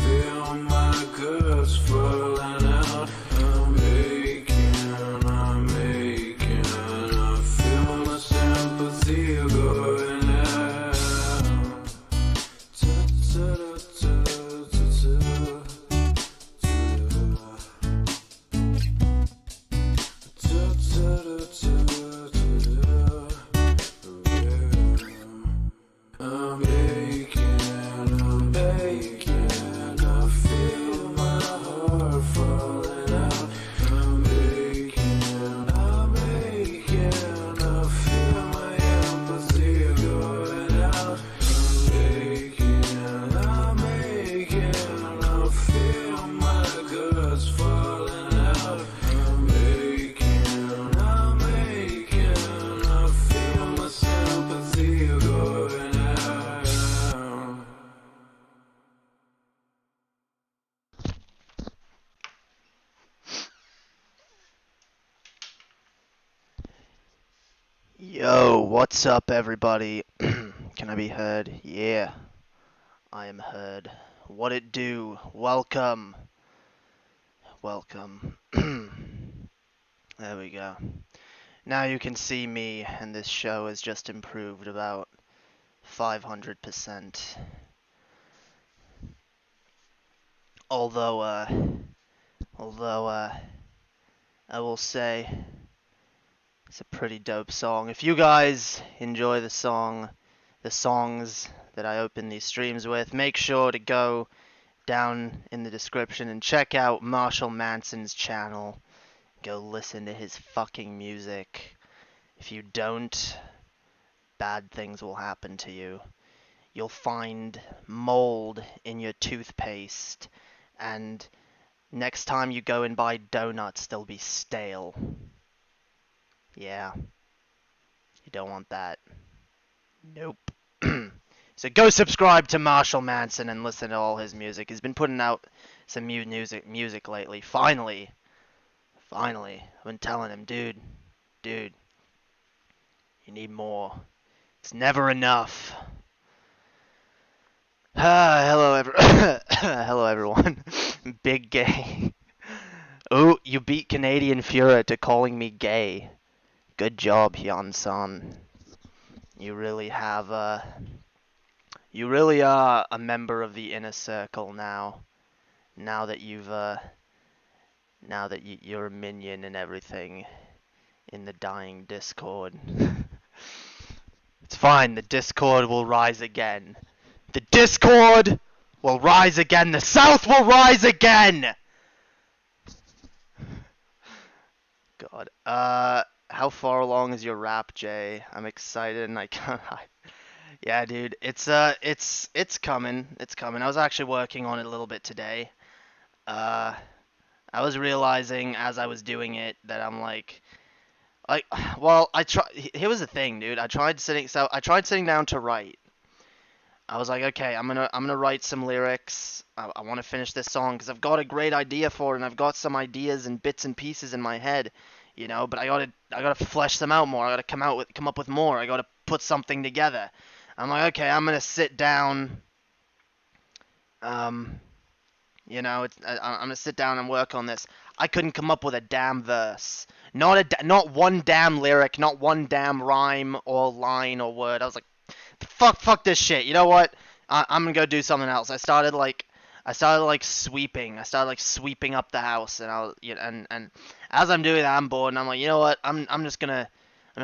feel my guts falling out. I'm aching, I feel my sympathy going out. I'm aching, I feel my heart falling out. I'm aching, I feel my empathy going out. I'm aching, I feel my guts falling out. I'm aching, I feel my sympathy going out. Yo, what's up, everybody? Can I be heard? Yeah, I am heard. What it do? Welcome. Welcome. There we go. Now you can see me, and this show has just improved about 500%. Although, I will say, it's a pretty dope song. If you guys enjoy the songs that I open these streams with, make sure to go down in the description and check out Marshall Manson's channel. Go listen to his fucking music. If you don't, bad things will happen to you. You'll find mold in your toothpaste, and next time you go and buy donuts, they'll be stale. Yeah. You don't want that. Nope. So go subscribe to Marshall Manson and listen to all his music. He's been putting out some new music lately. Finally. I've been telling him, dude, you need more. It's never enough. Hello everyone. Big gay. Oh, you beat Canadian Fuhrer to calling me gay. Good job, Hyun-san. You really are a member of the inner circle now. Now that you're a minion and everything in the dying Discord. It's fine, the Discord will rise again. The Discord will rise again. The South will rise again! God. How far along is your rap, Jay? I'm excited and I can't. Yeah, dude, it's coming. It's coming. I was actually working on it a little bit today. I was realizing as I was doing it that I'm like, well, here was the thing, dude. I tried sitting down to write. I was like, okay, I'm gonna write some lyrics. I want to finish this song because I've got a great idea for it, and I've got some ideas and bits and pieces in my head, you know. But I gotta flesh them out more. I gotta come up with more. I gotta put something together. I'm like, okay, I'm gonna sit down. You know, I'm gonna sit down and work on this. I couldn't come up with a damn verse. Not one damn lyric, not one damn rhyme or line or word. I was like, fuck this shit. You know what? I'm gonna go do something else. I started sweeping. I started sweeping up the house, and and as I'm doing that, I'm bored, and I'm like, you know what? I'm gonna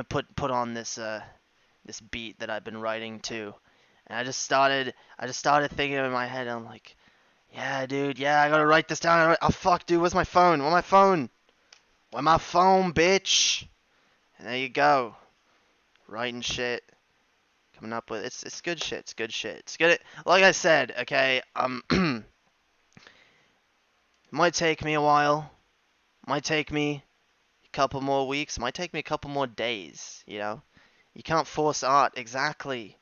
put on this beat that I've been writing to, and I just started thinking in my head. And I'm like, yeah, dude, yeah, I gotta write this down. Oh fuck, dude, where's my phone? Where's my phone, bitch? And there you go, writing shit. Coming up with it's good shit. It's good shit. It's good. Like I said, okay. It might take me a while. Might take me a couple more weeks. Might take me a couple more days. You know, you can't force art. Exactly.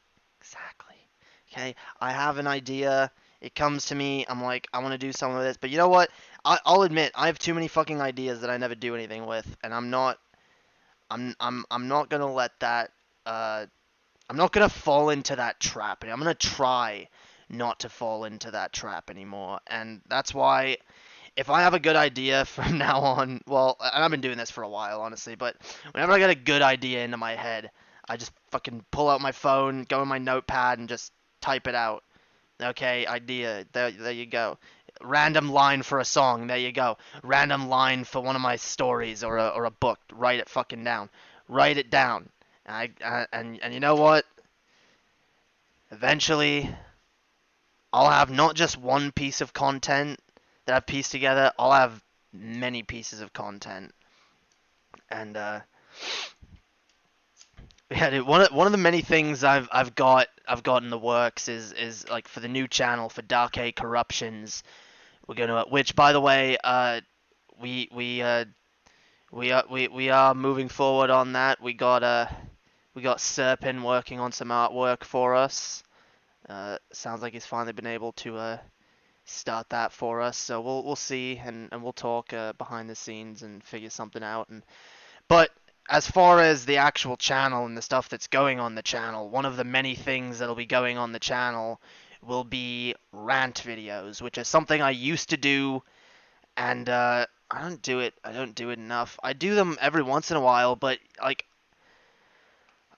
Okay. I have an idea. It comes to me. I'm like, I want to do something with this. But you know what? I'll admit, I have too many fucking ideas that I never do anything with, and I'm not gonna let that. I'm not gonna fall into that trap. I'm gonna try not to fall into that trap anymore. And that's why if I have a good idea from now on, well, and I've been doing this for a while, honestly, but whenever I get a good idea into my head, I just fucking pull out my phone, go in my notepad, and just type it out. Okay, idea. There you go. Random line for a song. There you go. Random line for one of my stories or a book. Write it fucking down. Write it down. And you know what? Eventually, I'll have not just one piece of content that I've pieced together. I'll have many pieces of content. And yeah, dude, one of the many things I've got in the works is like for the new channel for Darké Corruptions. We're gonna, which by the way, we we uh we are moving forward on that. We got Serpin working on some artwork for us. Sounds like he's finally been able to start that for us. So we'll see and we'll talk behind the scenes and figure something out. But as far as the actual channel and the stuff that's going on the channel, one of the many things that'll be going on the channel will be rant videos, which is something I used to do, and I don't do it. I don't do it enough. I do them every once in a while, but like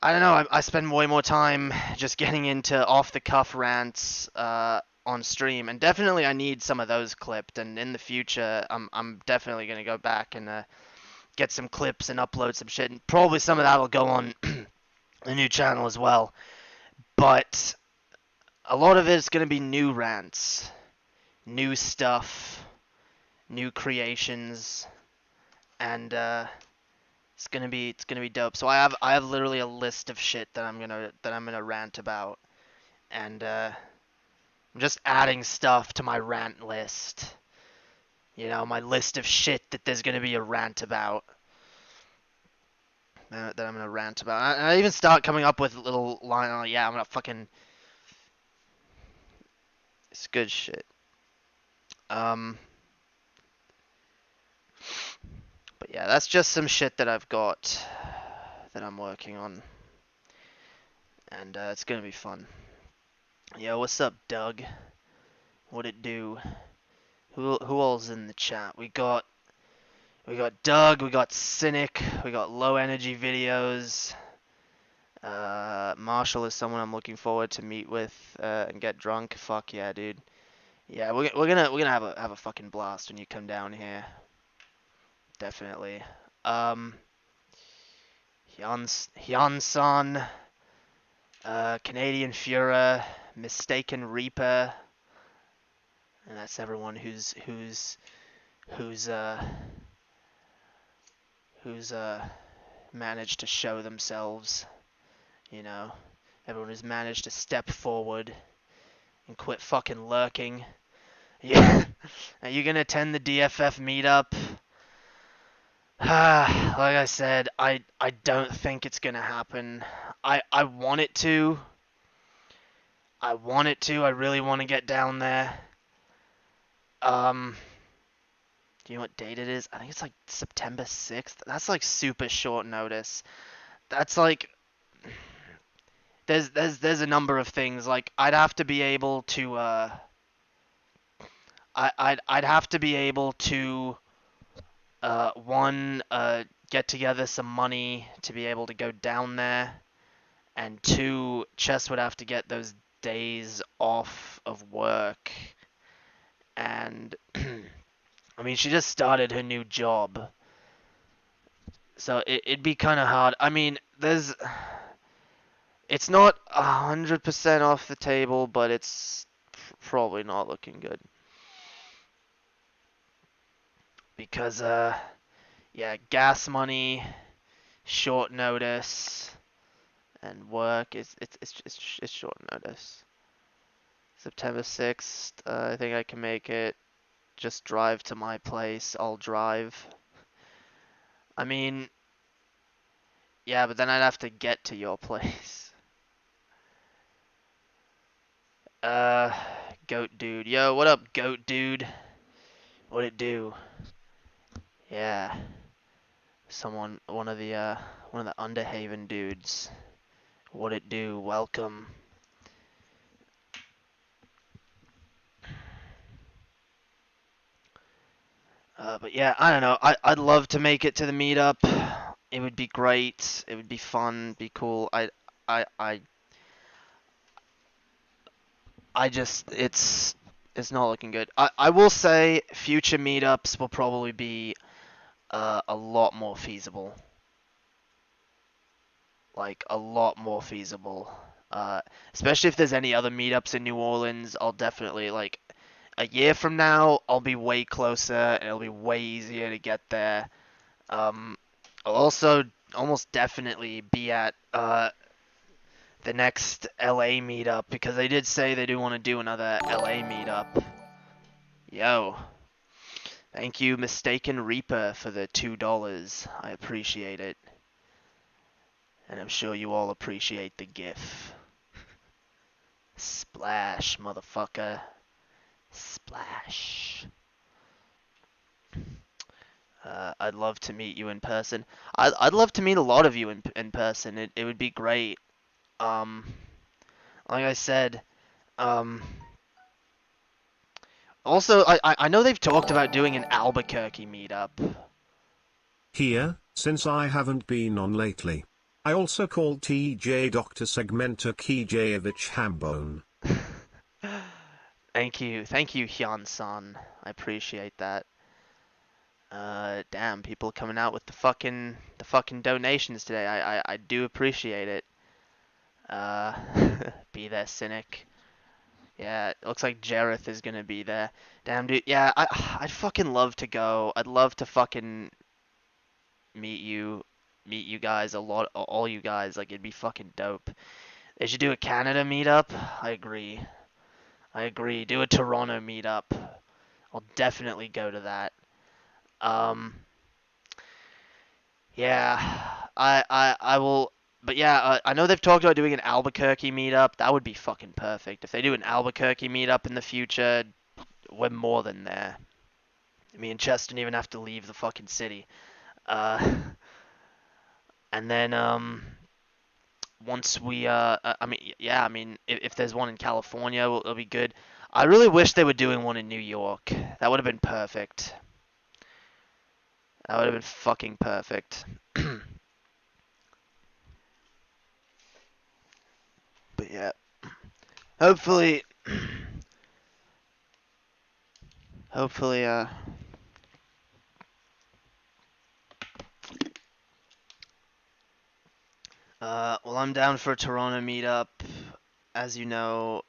I don't know. I spend way more time just getting into off the cuff rants on stream, and definitely I need some of those clipped. And in the future, I'm definitely gonna go back and get some clips and upload some shit, and probably some of that will go on the new channel as well. But a lot of it is gonna be new rants, new stuff, new creations, and it's gonna be dope. So I have literally a list of shit that I'm gonna rant about, and I'm just adding stuff to my rant list. You know, my list of shit that there's gonna be a rant about. That I'm gonna rant about. I even start coming up with little line. Oh, yeah, I'm gonna fucking. It's good shit. But yeah, that's just some shit that I've got that I'm working on, and it's gonna be fun. Yo, what's up, Doug? What it do? Who all's in the chat? We got Doug, we got Cynic, we got Low Energy Videos. Marshall is someone I'm looking forward to meet with and get drunk. Fuck yeah, dude. Yeah, we're gonna have a fucking blast when you come down here. Definitely. Hyun-san, Canadian Führer, Mistaken Reaper, and that's everyone who's managed to show themselves. You know, everyone who's managed to step forward and quit fucking lurking. Yeah. Are you gonna attend the DFF meetup? Like I said, I don't think it's gonna happen. I want it to. I want it to. I really want to get down there. Do you know what date it is? I think it's like September 6th. That's like super short notice. That's like there's a number of things. Like I'd have to be able to I'd have to be able to one get together some money to be able to go down there, and two, Chess would have to get those days off of work, and I mean she just started her new job, so it'd be kind of hard. I mean it's not 100% off the table, but it's probably not looking good because yeah, gas money, short notice, and work. It's short notice. September 6th. I think I can make it. Just drive to my place. I'll drive. I mean, yeah, but then I'd have to get to your place. Goat dude. Yo, what up, goat dude? What it do? Yeah. One of the Underhaven dudes. What it do? Welcome. But yeah, I don't know. I'd love to make it to the meetup. It would be great. It would be fun. Be cool. I I I just it's not looking good. I will say future meetups will probably be a lot more feasible. Like a lot more feasible. Uh, Especially if there's any other meetups in New Orleans, I'll definitely like a year from now, I'll be way closer and it'll be way easier to get there. I'll also almost definitely be at the next LA meetup because they did say they do want to do another LA meetup. Yo, thank you, Mistaken Reaper, for the $2. I appreciate it. And I'm sure you all appreciate the GIF. Splash, motherfucker. Splash. I'd love to meet you in person. I'd love to meet a lot of you in person. It would be great. Um, like I said, um, also I know they've talked about doing an Albuquerque meetup. Here, since I haven't been on lately. I also called TJ Dr. Segmenta Kijayevich Hambone. Thank you, Hyun-san. I appreciate that. Damn, people coming out with the fucking donations today. I do appreciate it. Uh, be there, cynic. Yeah, it looks like Jareth is gonna be there. Damn, dude. Yeah, I'd fucking love to go. I'd love to fucking meet you, guys a lot, all you guys. Like, it'd be fucking dope. They should do a Canada meetup. I agree. Do a Toronto meetup. I'll definitely go to that. Um, yeah, I will. But yeah, I know they've talked about doing an Albuquerque meetup. That would be fucking perfect. If they do an Albuquerque meetup in the future, we're more than there. Me and Chess don't even have to leave the fucking city. Uh, and then once we I mean yeah, I mean if there's one in California, it'll be good. I really wish they were doing one in New York. That would have been perfect. That would have been fucking perfect. But yeah, hopefully, hopefully, well, I'm down for a Toronto meetup, as you know.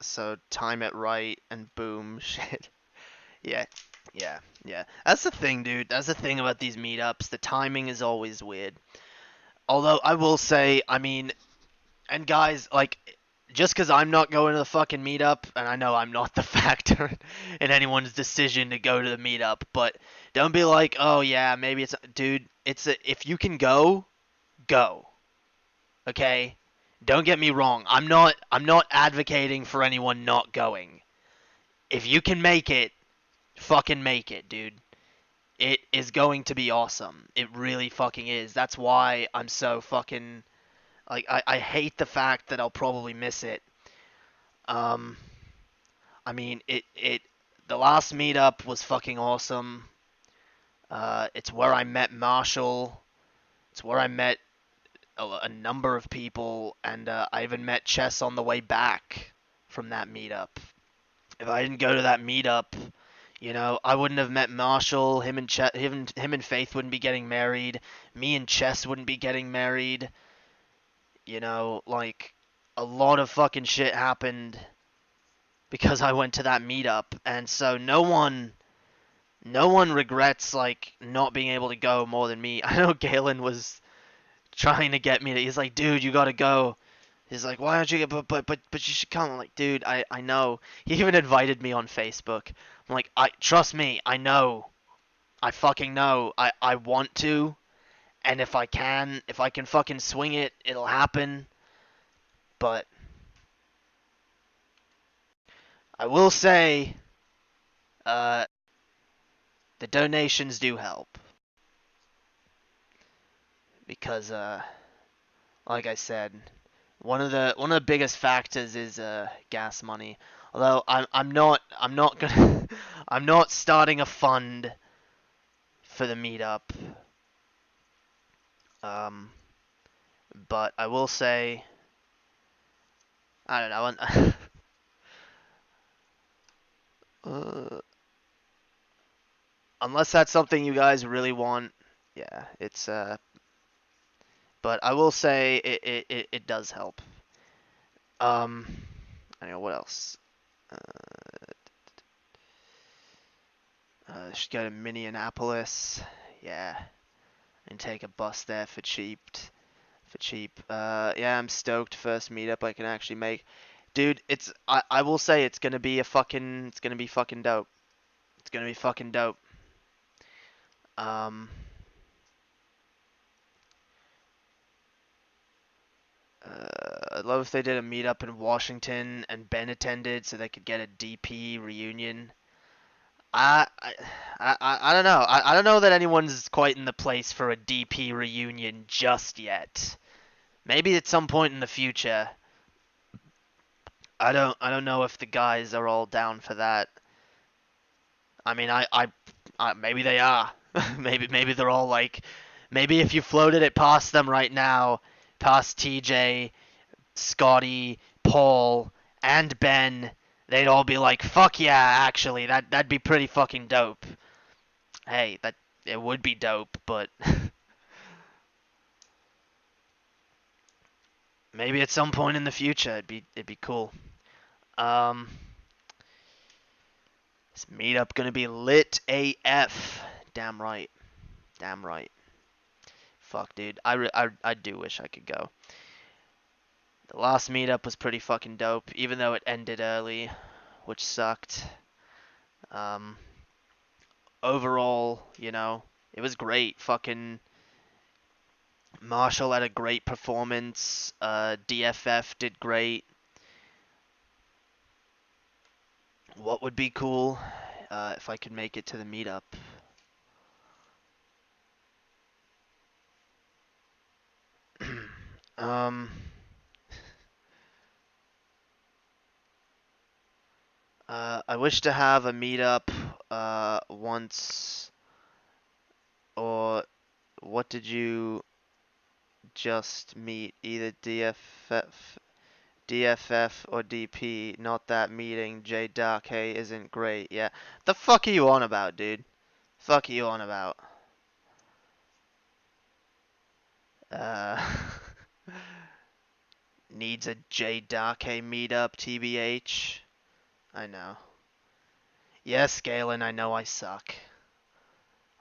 So time it right and boom, shit. Yeah, yeah. That's the thing, dude. That's the thing about these meetups. The timing is always weird. Although I will say, I mean, and guys, like, just because I'm not going to the fucking meetup, and I know I'm not the factor in anyone's decision to go to the meetup, but don't be like, oh yeah, maybe it's, dude. If you can go, go. Okay. Don't get me wrong. I'm not advocating for anyone not going. If you can make it, fucking make it, dude. It is going to be awesome. It really fucking is. That's why I'm so fucking like I hate the fact that I'll probably miss it. Um I mean it the last meetup was fucking awesome. It's where I met Marshall. It's where I met a number of people, and I even met Chess on the way back from that meetup. If I didn't go to that meetup, I wouldn't have met Marshall. Him and Faith wouldn't be getting married. Me and Chess wouldn't be getting married. Like a lot of fucking shit happened because I went to that meetup, and so no one regrets like not being able to go more than me. I know Galen was trying to get me to. He's like, dude, you gotta go. He's like, why don't you get? But you should come. I'm like, dude, I know. He even invited me on Facebook. I'm like, trust me, I know. I fucking know. I want to, and if I can fucking swing it, it'll happen. But I will say, uh, the donations do help because, like I said, one of the biggest factors is gas money. Although I'm not gonna I'm not starting a fund for the meetup. But I will say, I don't know. Unless that's something you guys really want, yeah, it's but I will say it does help. I don't know what else. Should go to Minneapolis, yeah, and take a bus there for cheap. Yeah, I'm stoked. First meetup I can actually make, dude. I will say it's gonna be fucking dope. It's gonna be fucking dope. I'd love if they did a meetup in Washington and Ben attended so they could get a DP reunion. I I, I don't know. I don't know that anyone's quite in the place for a DP reunion just yet. Maybe at some point in the future. I don't know if the guys are all down for that. I mean, maybe they are. maybe they're all like, maybe if you floated it past them right now, past TJ, Scotty, Paul, and Ben, they'd all be like, "Fuck yeah, actually, that'd be pretty fucking dope." Hey, that it would be dope, but maybe at some point in the future it'd be cool. Um, this meetup gonna be lit AF. Damn right. Damn right. Fuck, dude. I do wish I could go. The last meetup was pretty fucking dope, even though it ended early, which sucked. Um, Overall, it was great. Fucking Marshall had a great performance. DFF did great. What would be cool if I could make it to the meetup? um, I wish to have a meetup once, or what did you just meet? Either DFF or DP, not that meeting. Jae Darké isn't great. Yeah. The fuck are you on about, dude? Fuck are you on about? Uh, needs a Jae Darké meetup, TBH. I know. Yes, Galen, I know I suck.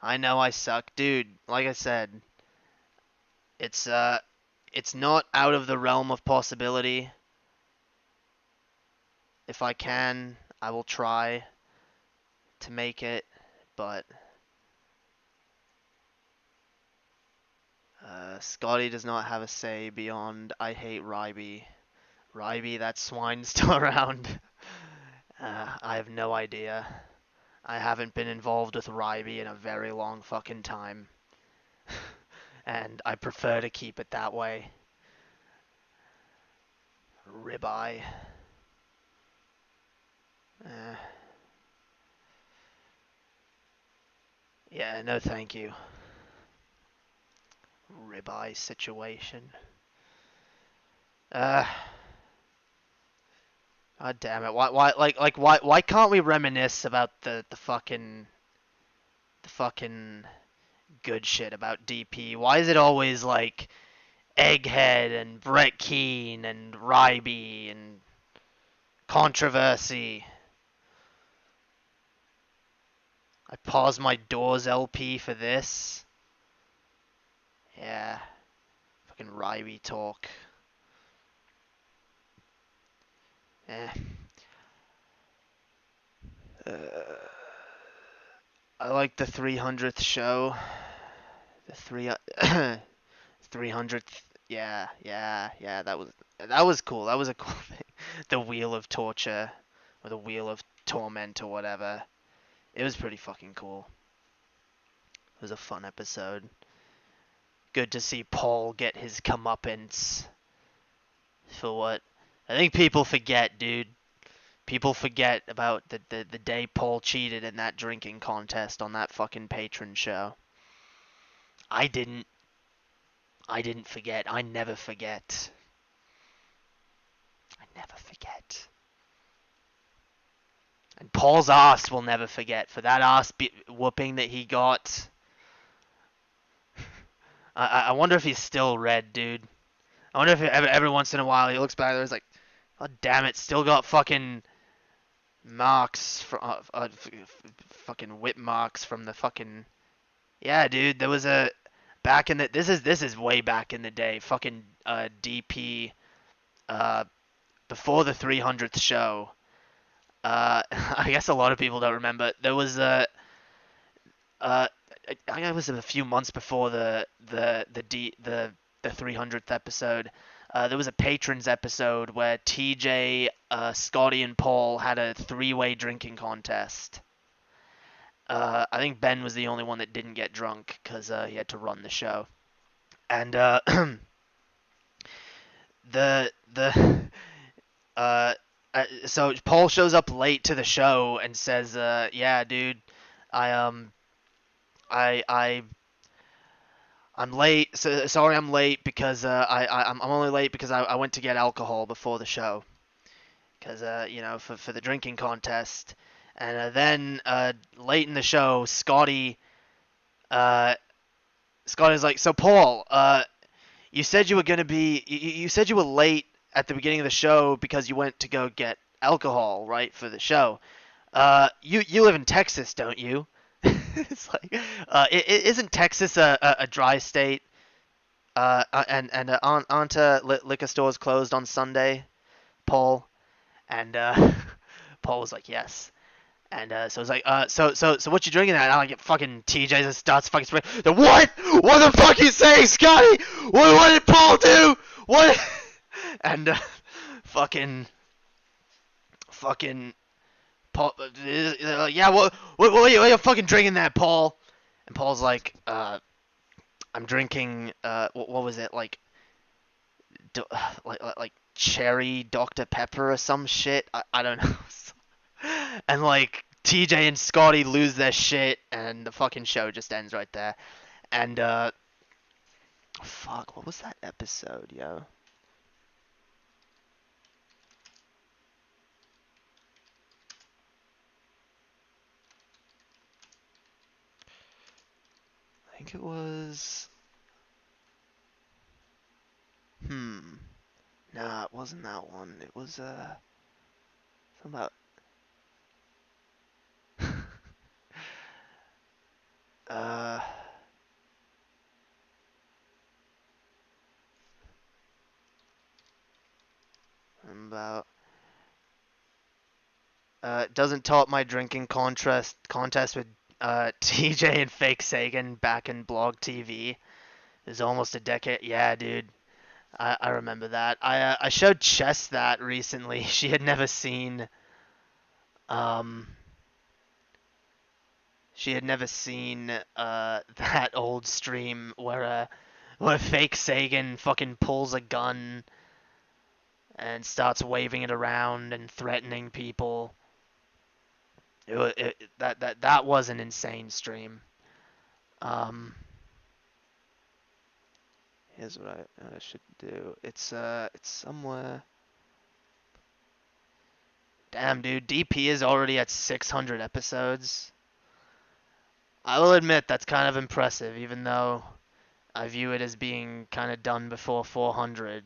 I know I suck. Dude, like I said, it's not out of the realm of possibility. If I can, I will try to make it, but Scotty does not have a say beyond I hate Ryby. Ryby, that swine's still around. I have no idea. I haven't been involved with Ryby in a very long fucking time. And I prefer to keep it that way. Ribeye. Yeah, no thank you. Ribeye situation. God damn it! Why can't we reminisce about the fucking good shit about DP? Why is it always like Egghead and Brett Keane and Ryby and controversy? I paused my Doors LP for this. Yeah, fucking Ryby talk. Eh. I like the 300th show. The 300th. Yeah, that was cool. That was a cool thing. The Wheel of Torture, or the Wheel of Torment, or whatever. It was pretty fucking cool. It was a fun episode. Good to see Paul get his comeuppance for what I think people forget, dude. People forget about the day Paul cheated in that drinking contest on that fucking patron show. I didn't. I didn't forget. I never forget. I never forget. And Paul's ass will never forget for that ass whooping that he got. I wonder if he's still red, dude. I wonder if every once in a while he looks back and he's like, God damn it, still got fucking marks from fucking whip marks from the fucking. Yeah, dude, there was a back in the this is way back in the day. Fucking DP before the 300th show. I guess a lot of people don't remember. There was a I think it was a few months before the 300th episode. There was a patrons episode where TJ, Scotty, and Paul had a three-way drinking contest. I think Ben was the only one that didn't get drunk because he had to run the show. And so Paul shows up late to the show and says, "Yeah, dude, I I I'm late. So, sorry, I'm late because I'm only late because I went to get alcohol before the show because you know for the drinking contest." And then late in the show, Scotty's like, "So Paul, you said you were gonna be you said you were late at the beginning of the show because you went to go get alcohol, right, for the show. You live in Texas, don't you?" It's like, isn't Texas a dry state? And aren't liquor stores closed on Sunday, Paul? And Paul was like, yes. And so it's like, so what you drinking at? And I get fucking TJ just starts fucking spraying. The what? What the fuck you saying, Scotty? What did Paul do? What? And fucking Paul, yeah, what are you fucking drinking that, Paul? And Paul's like, I'm drinking, what was it, like cherry Dr. Pepper or some shit? I don't know. And like TJ and Scotty lose their shit, and the fucking show just ends right there. And fuck, what was that episode, yo? I think it was. Nah, it wasn't that one. It was something about. uh. About. Doesn't top my drinking contest with TJ and Fake Sagan back in Blog TV. It was almost a decade. Yeah, dude. I remember that. I showed Chess that recently. She had never seen that old stream where Fake Sagan fucking pulls a gun and starts waving it around and threatening people. That was an insane stream. Here's what I should do. It's somewhere. Damn, dude, DP is already at 600 episodes. I will admit that's kind of impressive, even though I view it as being kind of done before 400.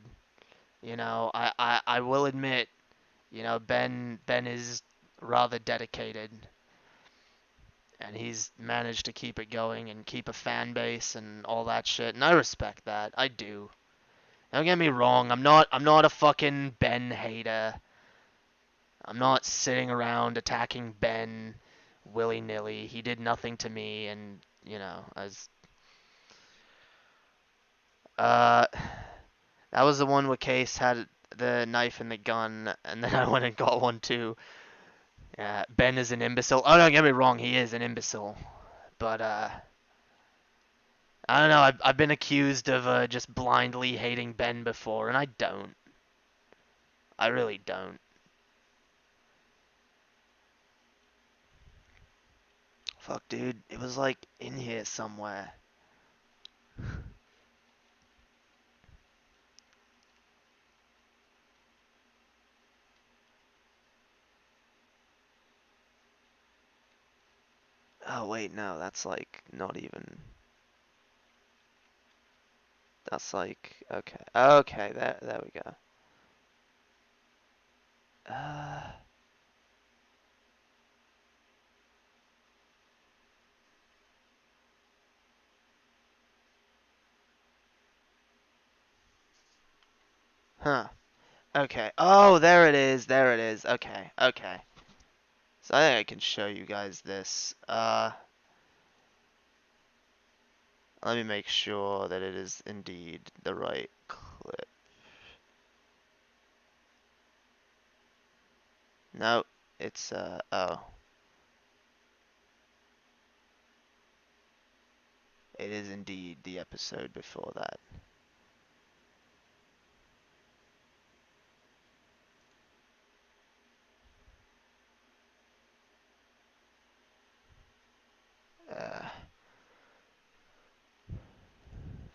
You know, I will admit, you know, Ben is rather dedicated, and he's managed to keep it going and keep a fan base and all that shit, and I respect that. I do. Don't get me wrong. I'm not a fucking Ben hater. I'm not sitting around attacking Ben willy-nilly. He did nothing to me, and you know, that was the one where Case had the knife and the gun, and then I went and got one too. Yeah, Ben is an imbecile. Oh, don't get me wrong, he is an imbecile. But, I don't know, I've been accused of just blindly hating Ben before, and I don't. I really don't. Fuck, dude. It was like in here somewhere. Oh, wait, no, that's like not even. That's like, okay. Okay, there we go. Uh. Huh. Okay. Oh, there it is. There it is. Okay. Okay. So I think I can show you guys this. Let me make sure that it is indeed the right clip. No, it's, oh. It is indeed the episode before that. Uh,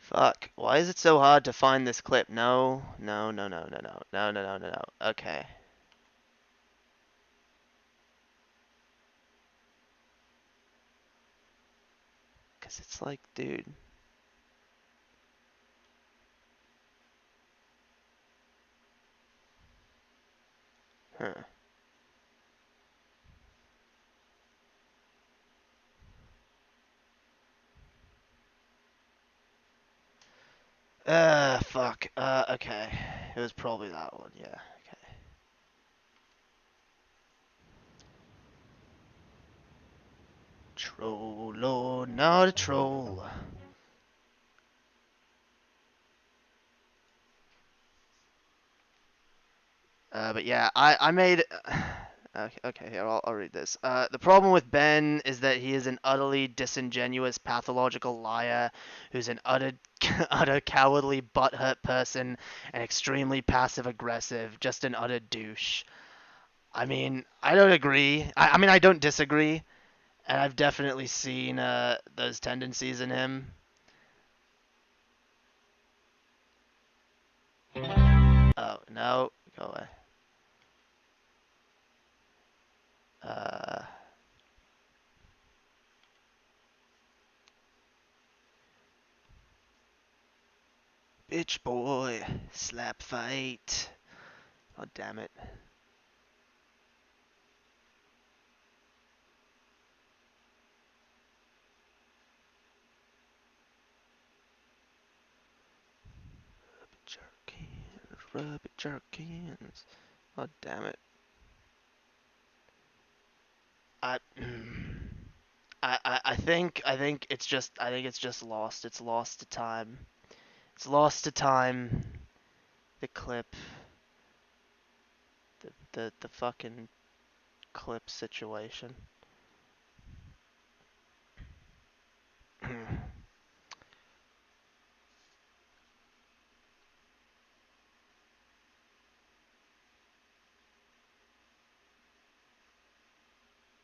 Fuck. Why is it so hard to find this clip? No, no, no, no, no, no, no, no, no, no, no. Okay. Cause it's like, dude. Huh. Fuck. Okay. It was probably that one, yeah. Okay. Troll, or not a troll. But yeah, I made. Okay, here, I'll read this. The problem with Ben is that he is an utterly disingenuous, pathological liar who's an utter cowardly, butthurt person and extremely passive aggressive, just an utter douche. I mean, I don't agree. I mean, I don't disagree, and I've definitely seen those tendencies in him. Oh no, go away. Uh. Bitch boy, slap fight. Oh damn it. Jerkins, rubber jerkins. Oh damn it. I, I think it's just lost. It's lost to time. It's lost to time. The clip. The fucking clip situation.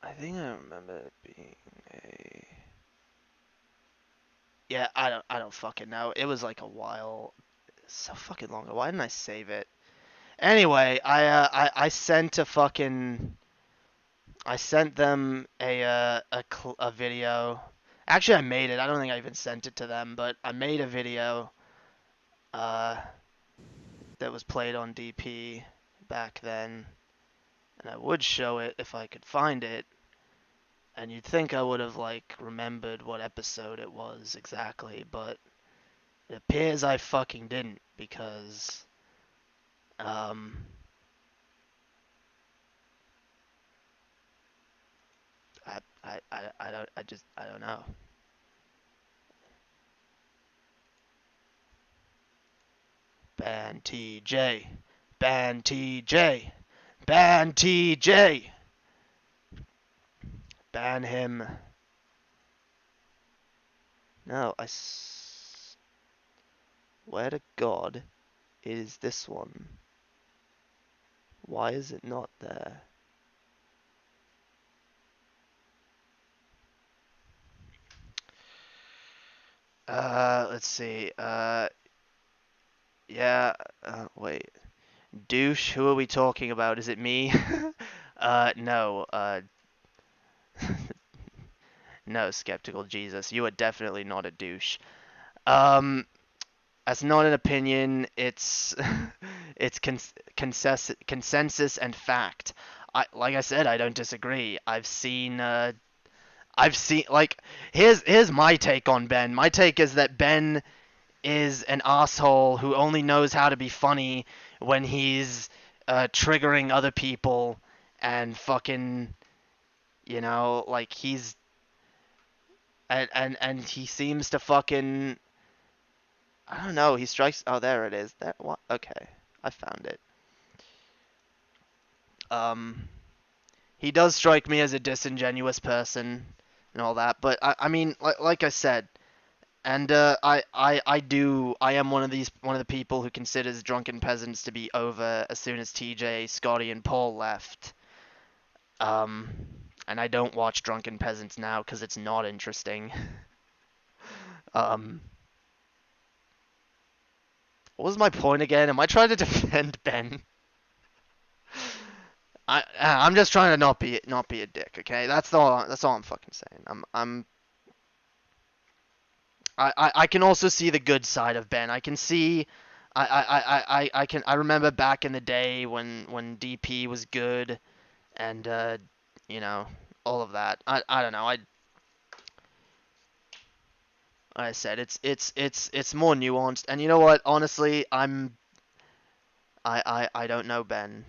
I think I remember it being a. Yeah, I don't fucking know. It was like a while. So fucking long ago. Why didn't I save it? Anyway, I sent a fucking. I sent them a video. Actually, I made it. I don't think I even sent it to them, but I made a video uh, that was played on DP back then, and I would show it if I could find it. And you'd think I would have like remembered what episode it was exactly, but it appears I fucking didn't because um I don't know. Ban TJ. Ban TJ. Ban TJ. Ban him. No, I swear to God, it is this one. Why is it not there? Let's see. Yeah. Wait. Douche. Who are we talking about? Is it me? No. No, Skeptical Jesus. You are definitely not a douche. Um, That's not an opinion. It's it's consensus and fact. Like I said, I don't disagree. I've seen like here's my take on Ben. My take is that Ben is an asshole who only knows how to be funny when he's triggering other people and fucking, like he's and he seems to fucking, I don't know, he strikes, oh, there it is. That what? Okay. I found it. He does strike me as a disingenuous person and all that, but I mean, like I said, and I am one of the people who considers Drunken Peasants to be over as soon as TJ, Scotty, and Paul left. And I don't watch Drunken Peasants now because it's not interesting. What was my point again? Am I trying to defend Ben? I'm just trying to not be a dick, okay? That's all I'm fucking saying. I can also see the good side of Ben. I can see I remember back in the day when DP was good and all of that. I don't know. Like I said, it's more nuanced, and you know what? Honestly, I don't know Ben.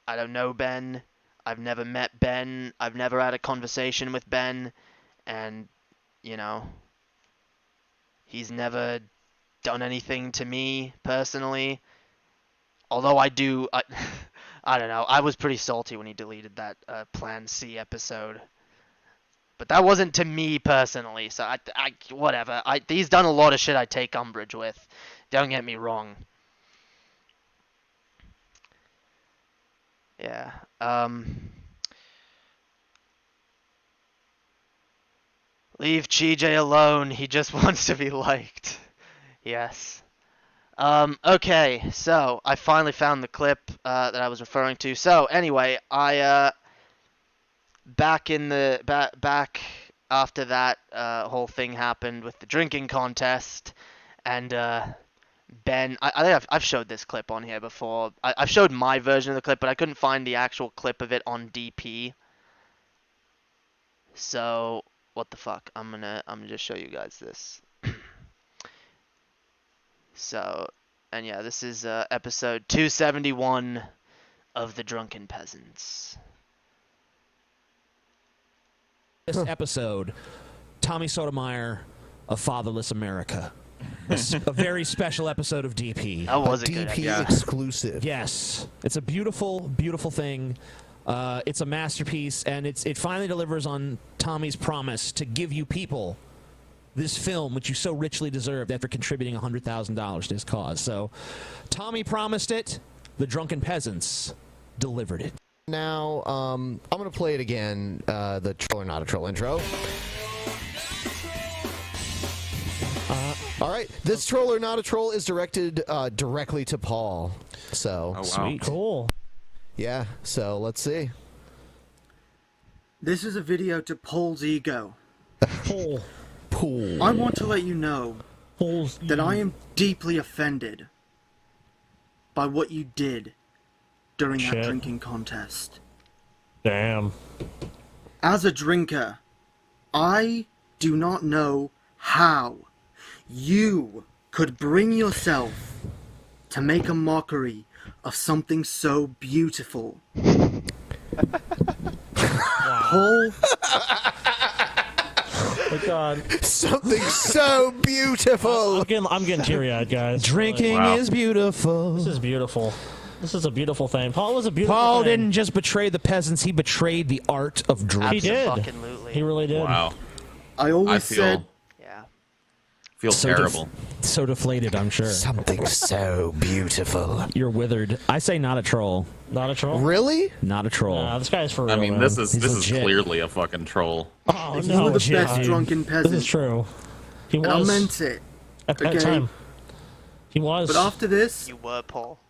I don't know Ben. I've never met Ben. I've never had a conversation with Ben, and he's never done anything to me personally. Although I don't know. I was pretty salty when he deleted that Plan C episode. But that wasn't to me personally, so whatever. He's done a lot of shit I take umbrage with. Don't get me wrong. Yeah. Leave CJ alone. He just wants to be liked. Yes. Okay, so I finally found the clip that I was referring to. So anyway, back after that whole thing happened with the drinking contest, and Ben, I think I've showed this clip on here before. I've showed my version of the clip, but I couldn't find the actual clip of it on DP. So what the fuck? I'm gonna just show you guys this. So, and yeah, this is episode 271 of The Drunken Peasants. This episode, Tommy Sotomayor of Fatherless America. A very special episode of DP. That was a good DP episode. exclusive. Yes, it's a beautiful, beautiful thing. It's a masterpiece, and it finally delivers on Tommy's promise to give you people this film, which you so richly deserved after contributing $100,000 to his cause. So, Tommy promised it. The Drunken Peasants delivered it. Now, I'm going to play it again, the Troll or Not a Troll intro. All right, this Troll or Not a Troll is directed directly to Paul. So, Oh, wow. Sweet. Cool. yeah, so let's see. This is a video to Paul's ego. Paul. I want to let you know that I am deeply offended by what you did during that Shit. drinking contest. Damn. As a drinker, I do not know how you could bring yourself to make a mockery of something so beautiful. Paul, Oh God. Something so beautiful! I'm getting teary-eyed, guys. Drinking Wow. is beautiful. This is beautiful. This is a beautiful thing. Paul was a beautiful Paul thing. didn't just betray the peasants, he betrayed the art of drink. He did. Absolutely. He really did. Wow. I I always said feel So terrible. So deflated, I'm sure. Something so beautiful. You're withered. I say not a troll. Not a troll. Really? Not a troll. Nah, this guy is for real. I mean, man. this is He's this legit. is clearly a fucking troll. Oh you no, were the shit, best dude. drunken This is peasant. true. He And I was. meant it. At that Okay. time. He was. But after this, You were Paul.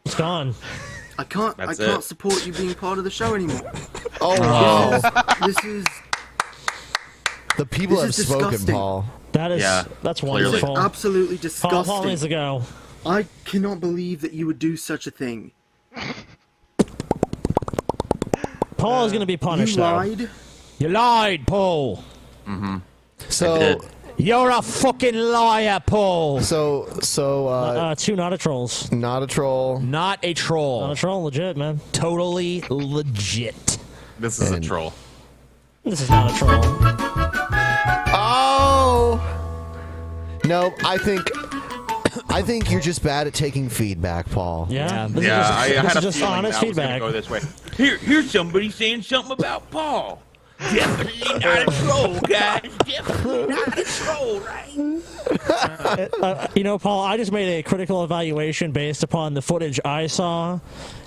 It's gone. I can't That's I can't it. support you being part of the show anymore. Oh wow. This is The people This have is spoken, disgusting. Paul. That is. Yeah, That's clearly. wonderful. absolutely Paul disgusting. needs to go. I cannot believe that you would do such a thing. Paul is going to be punished, You though. lied. You lied, Paul. So did. You're a fucking liar, Paul. so Two not a trolls. not a troll. Not a troll. Not a troll, legit, man. Totally legit. This is And- a troll. This is not a troll. Oh. No, I think you're just bad at taking feedback, Paul. Yeah. This Yeah, I is had just, a this is just feeling honest that was gonna feedback. go this way. Here's somebody saying something about Paul. Definitely not a troll, guys. Definitely not a troll, right? You know, Paul, I just made a critical evaluation based upon the footage I saw.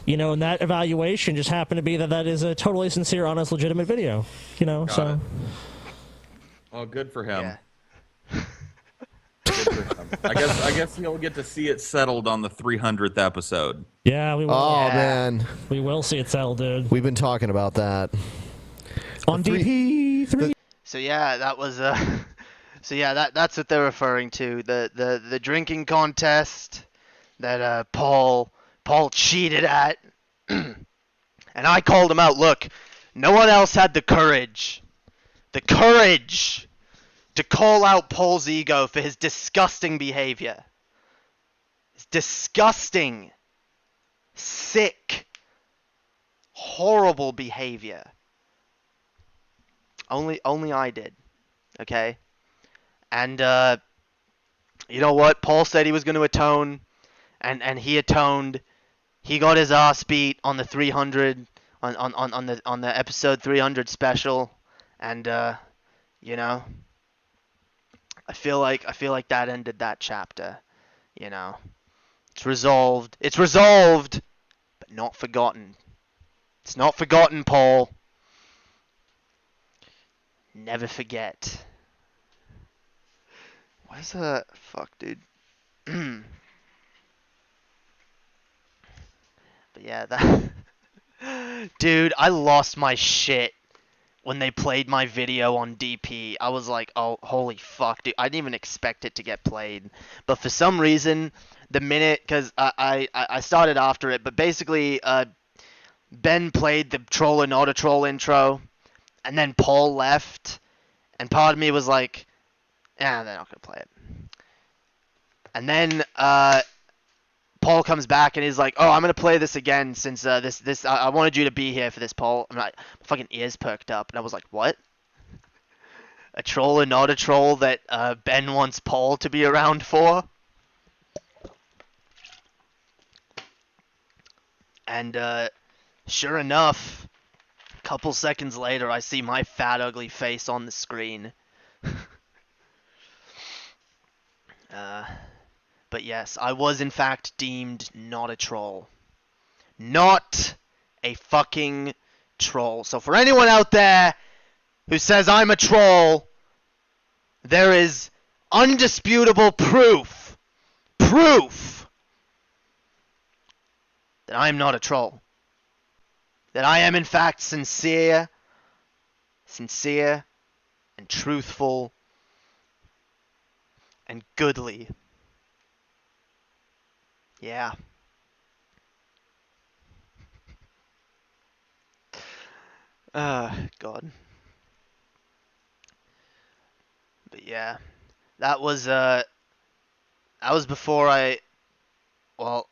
You know, and that evaluation just happened to be that is a totally sincere, honest, legitimate video. You know, Got so. it. Well, good for him. Yeah. Good for him. I guess he'll get to see it settled on the 300th episode. Yeah, we will. Oh Yeah. man, We will see it settled, dude. we've been talking about that. On DP3. So yeah, that was so yeah, that's what they're referring to. The drinking contest that Paul cheated at. And I called him out. Look, no one else had the courage to call out Paul's ego for his disgusting behavior. His disgusting, sick, horrible behavior. Only I did. Okay? And you know what? Paul said he was going to atone, and he atoned. He got his ass beat on the 300 on the episode 300 special, and you know, I feel like that ended that chapter. You know, it's resolved. It's resolved, but not forgotten. It's not forgotten, Paul. Never forget. What is that? Fuck, dude. But yeah, that. Dude, I lost my shit when they played my video on DP. I was like, oh, holy fuck, dude. I didn't even expect it to get played. But for some reason, the minute, because I started after it, but basically, Ben played the troll or not a troll intro, and then Paul left, and part of me was like, they're not going to play it. And then Paul comes back and he's like, oh, I'm going to play this again since I wanted you to be here for this, Paul. I'm like, my fucking ears perked up, and I was like, what? A troll or not a troll that Ben wants Paul to be around for? And sure enough, a couple seconds later, I see my fat, ugly face on the screen. But yes, I was in fact deemed not a troll. Not a fucking troll. So for anyone out there who says I'm a troll, there is undisputable proof that I am not a troll. That I am in fact sincere and truthful and goodly. Yeah. God. But yeah, that was before I had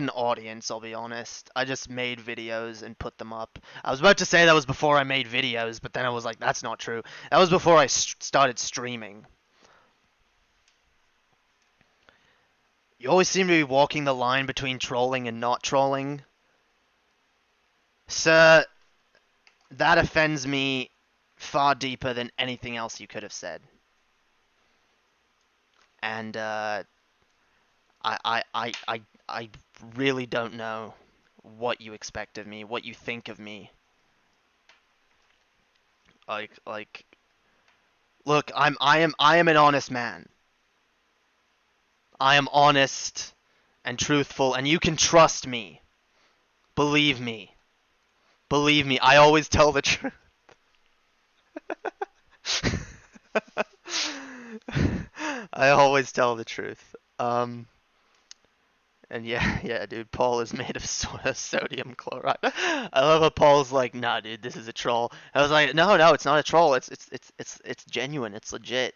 an audience, I'll be honest. I just made videos and put them up. I was about to say that was before I made videos, but then I was like, that's not true. That was before I started streaming. You always seem to be walking the line between trolling and not trolling. Sir, that offends me far deeper than anything else you could have said. And I really don't know what you expect of me, what you think of me. Like Look, I am an honest man. I am honest and truthful, and you can trust me. Believe me. Believe me, I always tell the truth. I always tell the truth. And yeah, yeah, dude, Paul is made of sodium chloride. I love how Paul's like, nah, dude, this is a troll. I was like, no, no, it's not a troll. It's genuine. It's legit.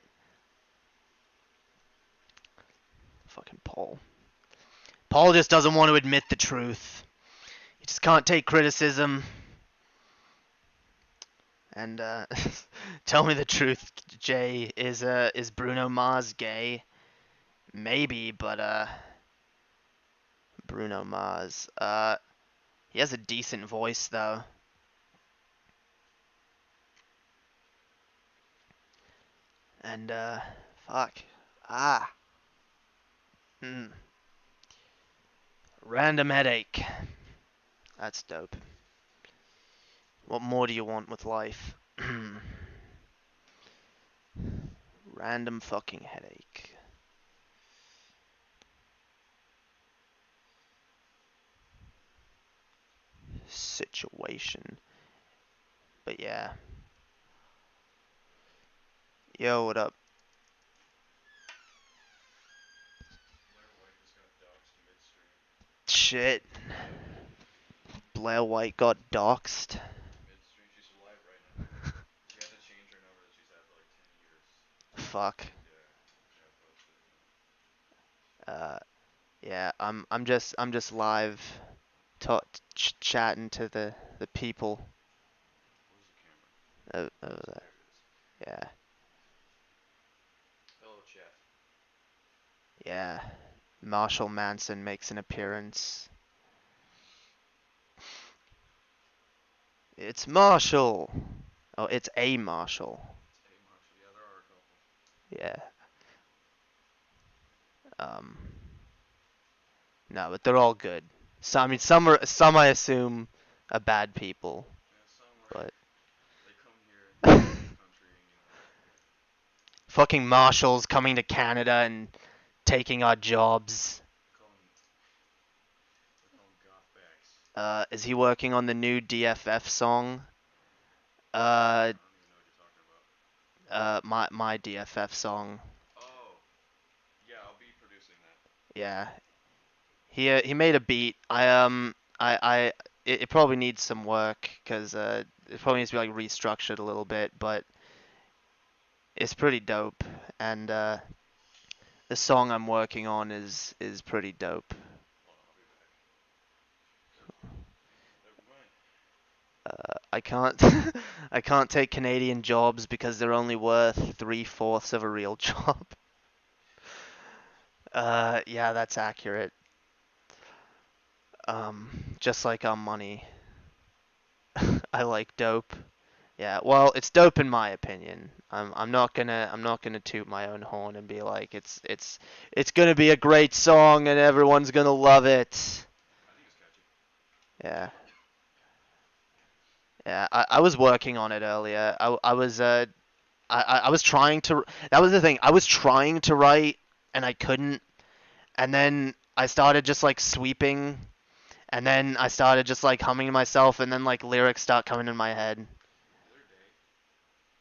Fucking Paul. Paul just doesn't want to admit the truth. He just can't take criticism. And tell me the truth, Jay. Is Bruno Mars gay? Maybe, but Bruno Mars. He has a decent voice though. And fuck. Ah. Random headache. That's dope. What more do you want with life? Random fucking headache. Situation. But yeah. Yo, what up? Shit. Blair White got doxxed. Fuck. Yeah, I'm just live chatting to the people over there. Yeah. Hello, chat. Yeah. Marshall Manson makes an appearance. It's Marshall. Oh, it's a Marshall. Yeah, there are a couple. Yeah. No, but they're all good. So I mean, some I assume are bad people, Yeah, but they come here in the country, fucking marshals coming to Canada and taking our jobs. they call them goth bags. Is he working on the new DFF song? I don't even know what you're talking about. My DFF song. Oh, yeah, I'll be producing that. Yeah. He made a beat. It probably needs some work because it probably needs to be like restructured a little bit, but it's pretty dope. And the song I'm working on is pretty dope. I can't I can't take Canadian jobs because they're only worth 3/4 of a real job. Yeah, that's accurate. Just like our money. I like dope. Yeah, well, it's dope in my opinion. I'm not gonna toot my own horn and be like it's gonna be a great song and everyone's gonna love it. Yeah. Yeah, I was working on it earlier. I was trying to. That was the thing. I was trying to write and I couldn't. And then I started just like sweeping. And then I started just like humming to myself. And then like lyrics start coming in my head. The other day,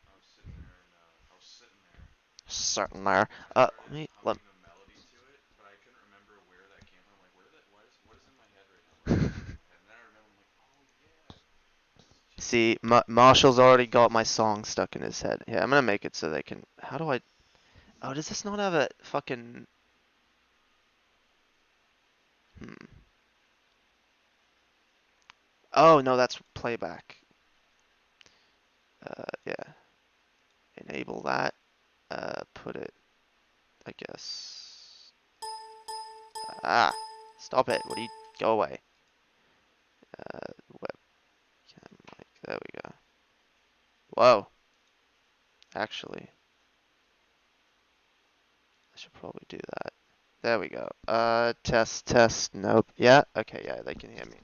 I was sitting there and I was sitting there. Sitting there. Let Let. a melody to it, but I couldn't remember where that came from. Like, what is in my head right now? And then I remember, I'm like, oh yeah. See, Marshall's already got my song stuck in his head. Yeah, I'm gonna make it so they can. How do I? Oh, does this not have a fucking? Oh no, that's playback. Yeah. Enable that. Put it. I guess. Ah, stop it. What do you? Go away. Webcam mic. There we go. Whoa. Actually, I should probably do that. There we go. Test. Nope. Yeah. Okay. Yeah, they can hear me.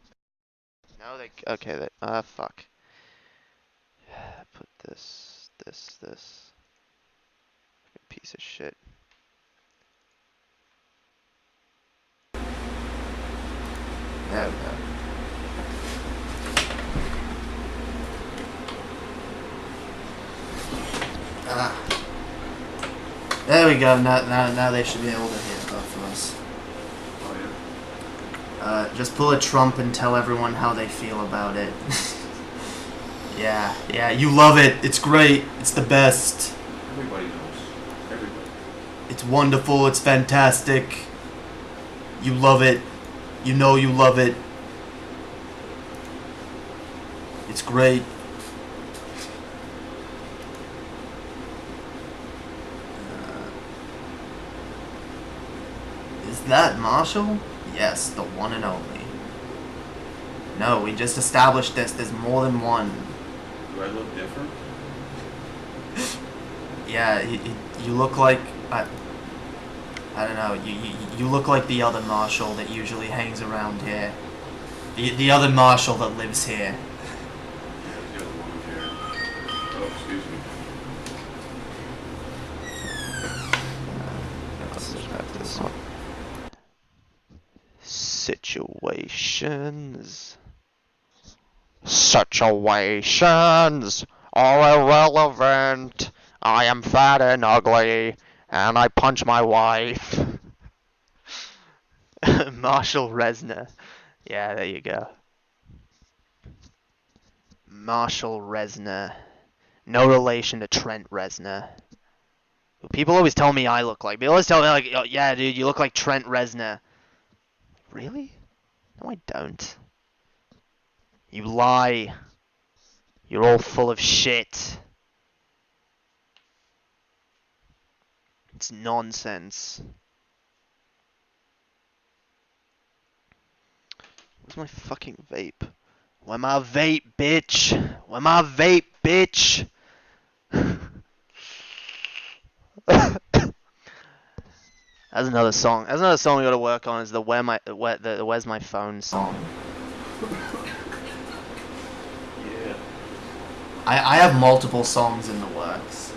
No, they. Okay. Fuck. Put this. Piece of shit. There we go. Ah. There we go. Now they should be able to hear both of us. Just pull a Trump and tell everyone how they feel about it. Yeah, you love it. It's great. It's the best. Everybody knows. Everybody. It's wonderful. It's fantastic. You love it. You know you love it. It's great. Is that Marshall? Yes, the one and only. No, we just established this. There's more than one. Do I look different? Yeah, you look like... I don't know. You look like the other Marshall that usually hangs around here. The other Marshall that lives here. Yeah, the other one here. Oh, excuse me. Let's just have this one. Situations are irrelevant. I am fat and ugly, and I punch my wife. Marshall Reznor. Yeah, there you go. Marshall Reznor. No relation to Trent Reznor. People always tell me I look like. They always tell me like, oh, yeah, dude, you look like Trent Reznor. Really? No, I don't. You lie. You're all full of shit. It's nonsense. Where's my fucking vape? Where my vape, bitch? Where my vape, bitch? That's another song. That's another song we gotta work on. Is the Where's My Phone song. Yeah. I have multiple songs in the works.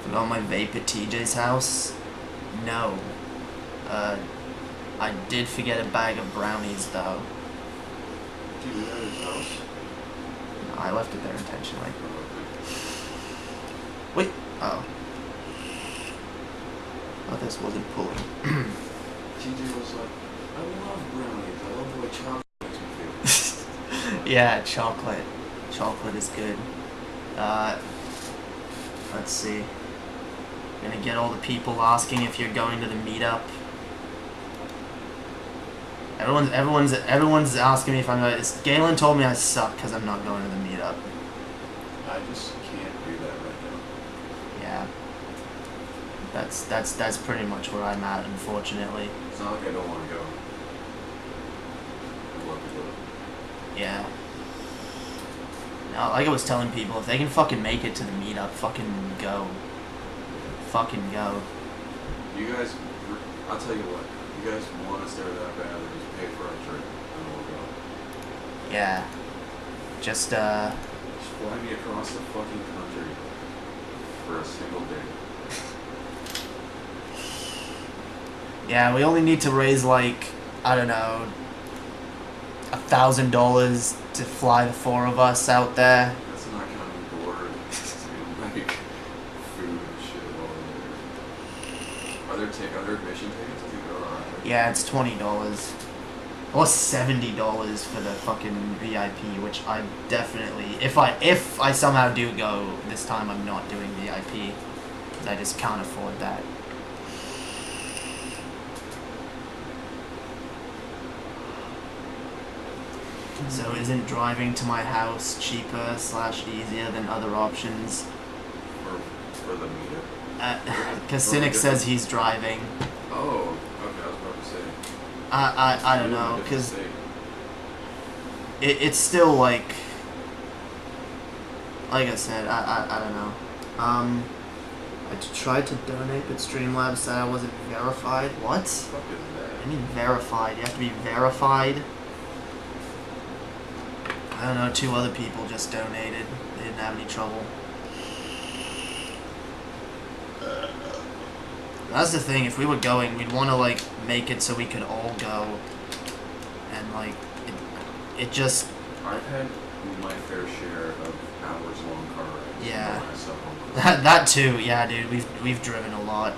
Forgot my vape at TJ's house? No. I did forget a bag of brownies though. Do you at his house? No, I left it there intentionally. Wait. Oh. Oh, this wasn't pulling. TJ was like, I love brownies. I love the way chocolate makes me feel. Yeah, chocolate. Chocolate is good. Let's see. Gonna get all the people asking if you're going to the meetup. Everyone's asking me if I'm going. Galen told me I suck because I'm not going to the meetup. I just can't do that right now. Yeah. That's pretty much where I'm at, unfortunately. It's not like I don't want to go. I'd love to go. Yeah. No, like I was telling people, if they can fucking make it to the meetup, fucking go. Fucking go. You guys, I'll tell you what. You guys want us there that bad, then just pay for our trip, and we'll go. Yeah. Just fly me across the fucking country for a single day. Yeah, we only need to raise like, I don't know, $1,000 to fly the four of us out there. That's not counting board and like food and shit while we're there. Are there admission tickets? I think there are. Yeah, it's $20. Or $70 for the fucking VIP, which I definitely, if I somehow do go this time, I'm not doing VIP, because I just can't afford that. So isn't driving to my house cheaper / easier than other options? For the meetup. Because Cynic says he's driving. Oh, okay, I was about to say. I don't know, because it's still like I said, I don't know. I tried to donate, but Streamlabs said I wasn't verified. What? What the fuck is that? I mean verified. You have to be verified. I don't know, 2 other people just donated. They didn't have any trouble. That's the thing. If we were going, we'd want to like make it so we could all go, and like it just. I've had my fair share of hours-long car rides. Yeah. When I sell home. That too. Yeah, dude. We've driven a lot.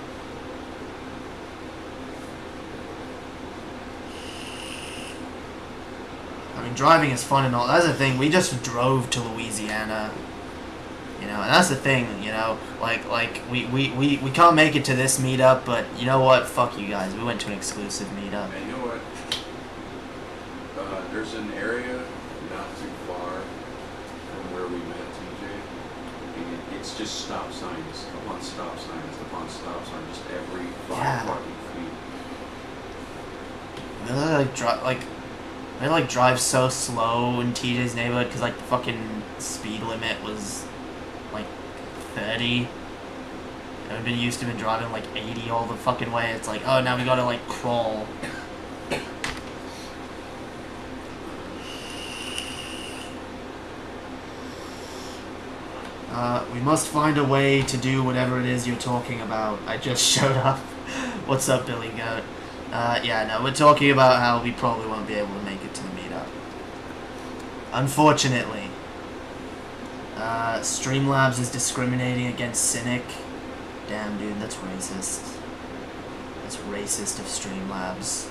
I mean, driving is fun and all. That's the thing. We just drove to Louisiana. You know, and that's the thing, you know, like we can't make it to this meetup, but you know what? Fuck you guys. We went to an exclusive meetup. And you know what? There's an area not too far from where we met TJ, and it's just stop signs upon stop signs upon stop signs, just every five fucking feet. They like drive so slow in TJ's neighborhood because like the fucking speed limit was like 30. I've been used to been driving like 80 all the fucking way. It's like, oh, now we gotta like crawl. We must find a way to do whatever it is you're talking about. I just showed up. What's up, Billy Goat? Yeah, no, we're talking about how we probably won't be able to make it to the meetup. Unfortunately. Streamlabs is discriminating against Cynic. Damn, dude, that's racist. That's racist of Streamlabs.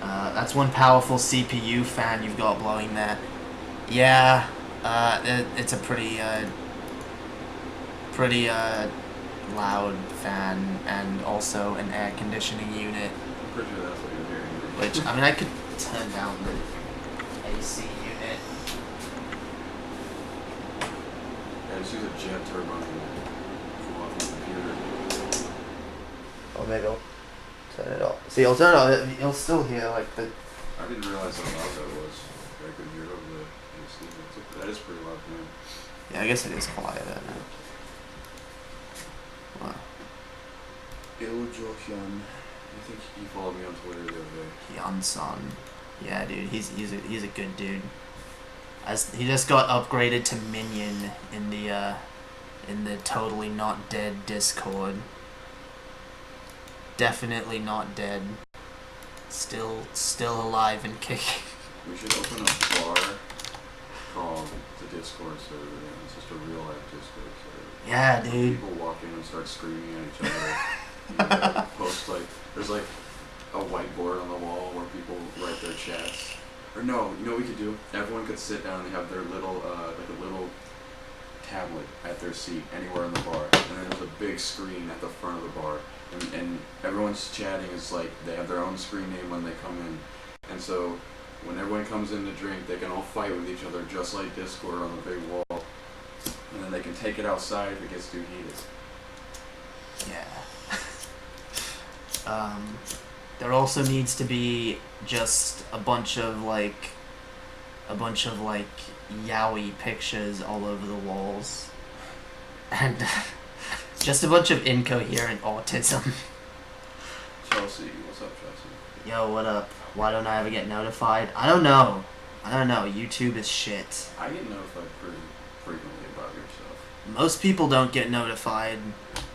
That's one powerful CPU fan you've got blowing there. Yeah, it's a pretty loud fan and also an air conditioning unit. I'm pretty sure that's what you're hearing. Which, I mean, I could turn down the AC unit. Yeah, just use a jet turbine to cool off the computer. Or maybe I'll turn it off. See, I'll turn it off. You'll still hear, like, the... I didn't realize how loud that was. I couldn't hear it over the AC. That is pretty loud, man. Yeah, I guess it is quieter now. Wow. Il Johyun. I think he followed me on Twitter the other day. Hyun-sun. Yeah, dude, he's a good dude. He just got upgraded to minion in the totally not dead Discord. Definitely not dead. Still alive and kicking. We should open a bar called the Discord server. And it's just a real life Discord server. Yeah, dude. People walk in and start screaming at each other. And, post there's like a whiteboard on the wall where people write their chats. Or no, you know what we could do? Everyone could sit down and have their little like a little tablet at their seat anywhere in the bar, and then there's a big screen at the front of the bar, and everyone's chatting is like they have their own screen name when they come in, and so when everyone comes in to drink, they can all fight with each other just like Discord on the big wall, and then they can take it outside if it gets too heated. Yeah. There also needs to be just a bunch of yaoi pictures all over the walls. And just a bunch of incoherent autism. Chelsea, what's up, Chelsea? Yo, what up? Why don't I ever get notified? I don't know. YouTube is shit. I get notified pretty frequently about your stuff. Most people don't get notified.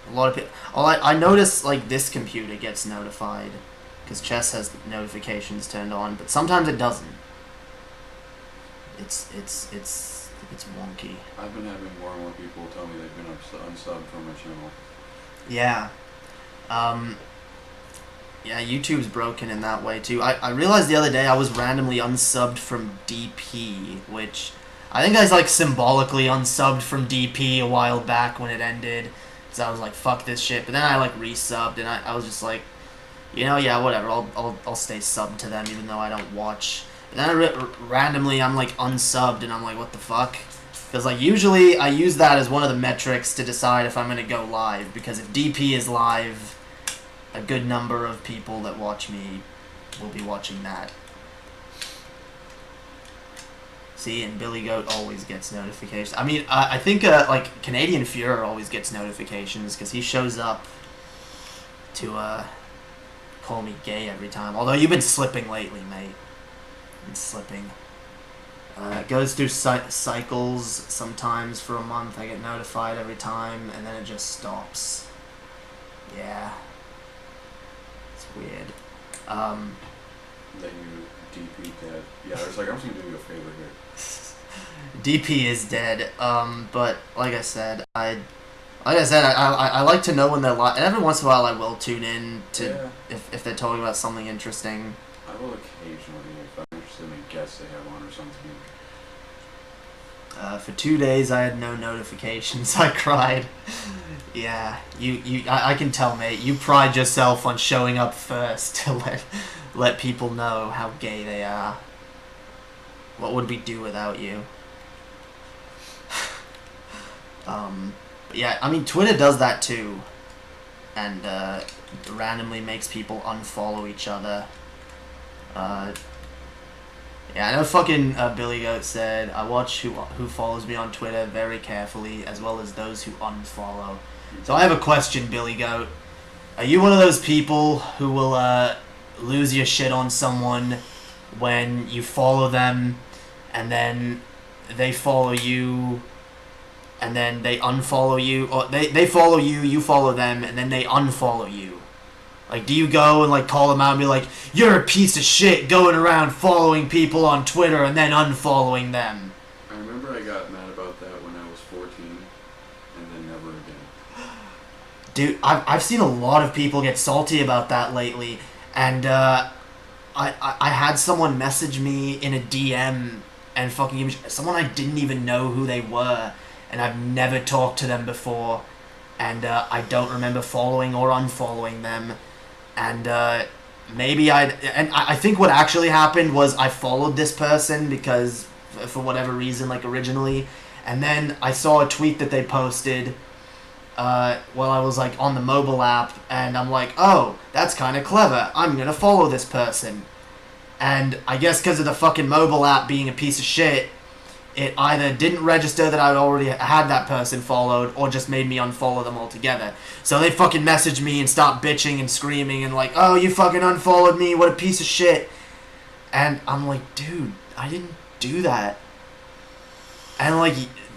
A lot of people. I notice like this computer gets notified because Chess has notifications turned on, but sometimes it doesn't. It's wonky. I've been having more and more people tell me they've been unsubbed from my channel. Yeah. Yeah, YouTube's broken in that way too. I realized the other day I was randomly unsubbed from DP, which I think I was like symbolically unsubbed from DP a while back when it ended. So I was like, fuck this shit. But then I like resubbed and I was just like, you know, yeah, whatever. I'll stay subbed to them even though I don't watch. And then randomly I'm like unsubbed and I'm like, what the fuck? Because like usually I use that as one of the metrics to decide if I'm gonna go live. Because if DP is live, a good number of people that watch me will be watching that. See, and Billy Goat always gets notifications. I mean, I think like Canadian Fuhrer always gets notifications because he shows up to call me gay every time. Although you've been slipping lately, mate. Been slipping. It goes through cycles. Sometimes for a month I get notified every time, and then it just stops. Yeah. It's weird. Then you DP dead. Yeah, I was like, I'm just gonna do you a favor here. DP is dead. But like I said, I like to know when they're live, and every once in a while I will tune in to if they're talking about something interesting. I will occasionally if I'm interested in a guest they have on or something. For 2 days I had no notifications. I cried. Yeah, I can tell, mate. You pride yourself on showing up first to let people know how gay they are. What would we do without you? But yeah, I mean, Twitter does that too, and randomly makes people unfollow each other. Yeah, I know fucking Billy Goat said, I watch who follows me on Twitter very carefully, as well as those who unfollow. So I have a question, Billy Goat. Are you one of those people who will lose your shit on someone when you follow them, and then they follow you, and then they unfollow you, or they follow you, you follow them, and then they unfollow you? Like, do you go and, like, call them out and be like, you're a piece of shit going around following people on Twitter and then unfollowing them? I remember I got mad about that when I was 14, and then never again. Dude, I've seen a lot of people get salty about that lately, and I had someone message me in a DM and fucking give me someone I didn't even know who they were, and I've never talked to them before, and I don't remember following or unfollowing them. And I think what actually happened was I followed this person because, for whatever reason, like originally, and then I saw a tweet that they posted while I was like on the mobile app, and I'm like, oh, that's kind of clever, I'm gonna follow this person. And I guess because of the fucking mobile app being a piece of shit, it either didn't register that I'd already had that person followed, or just made me unfollow them altogether. So they fucking messaged me and stopped bitching and screaming and like, oh, you fucking unfollowed me, what a piece of shit. And I'm like, dude, I didn't do that. And like,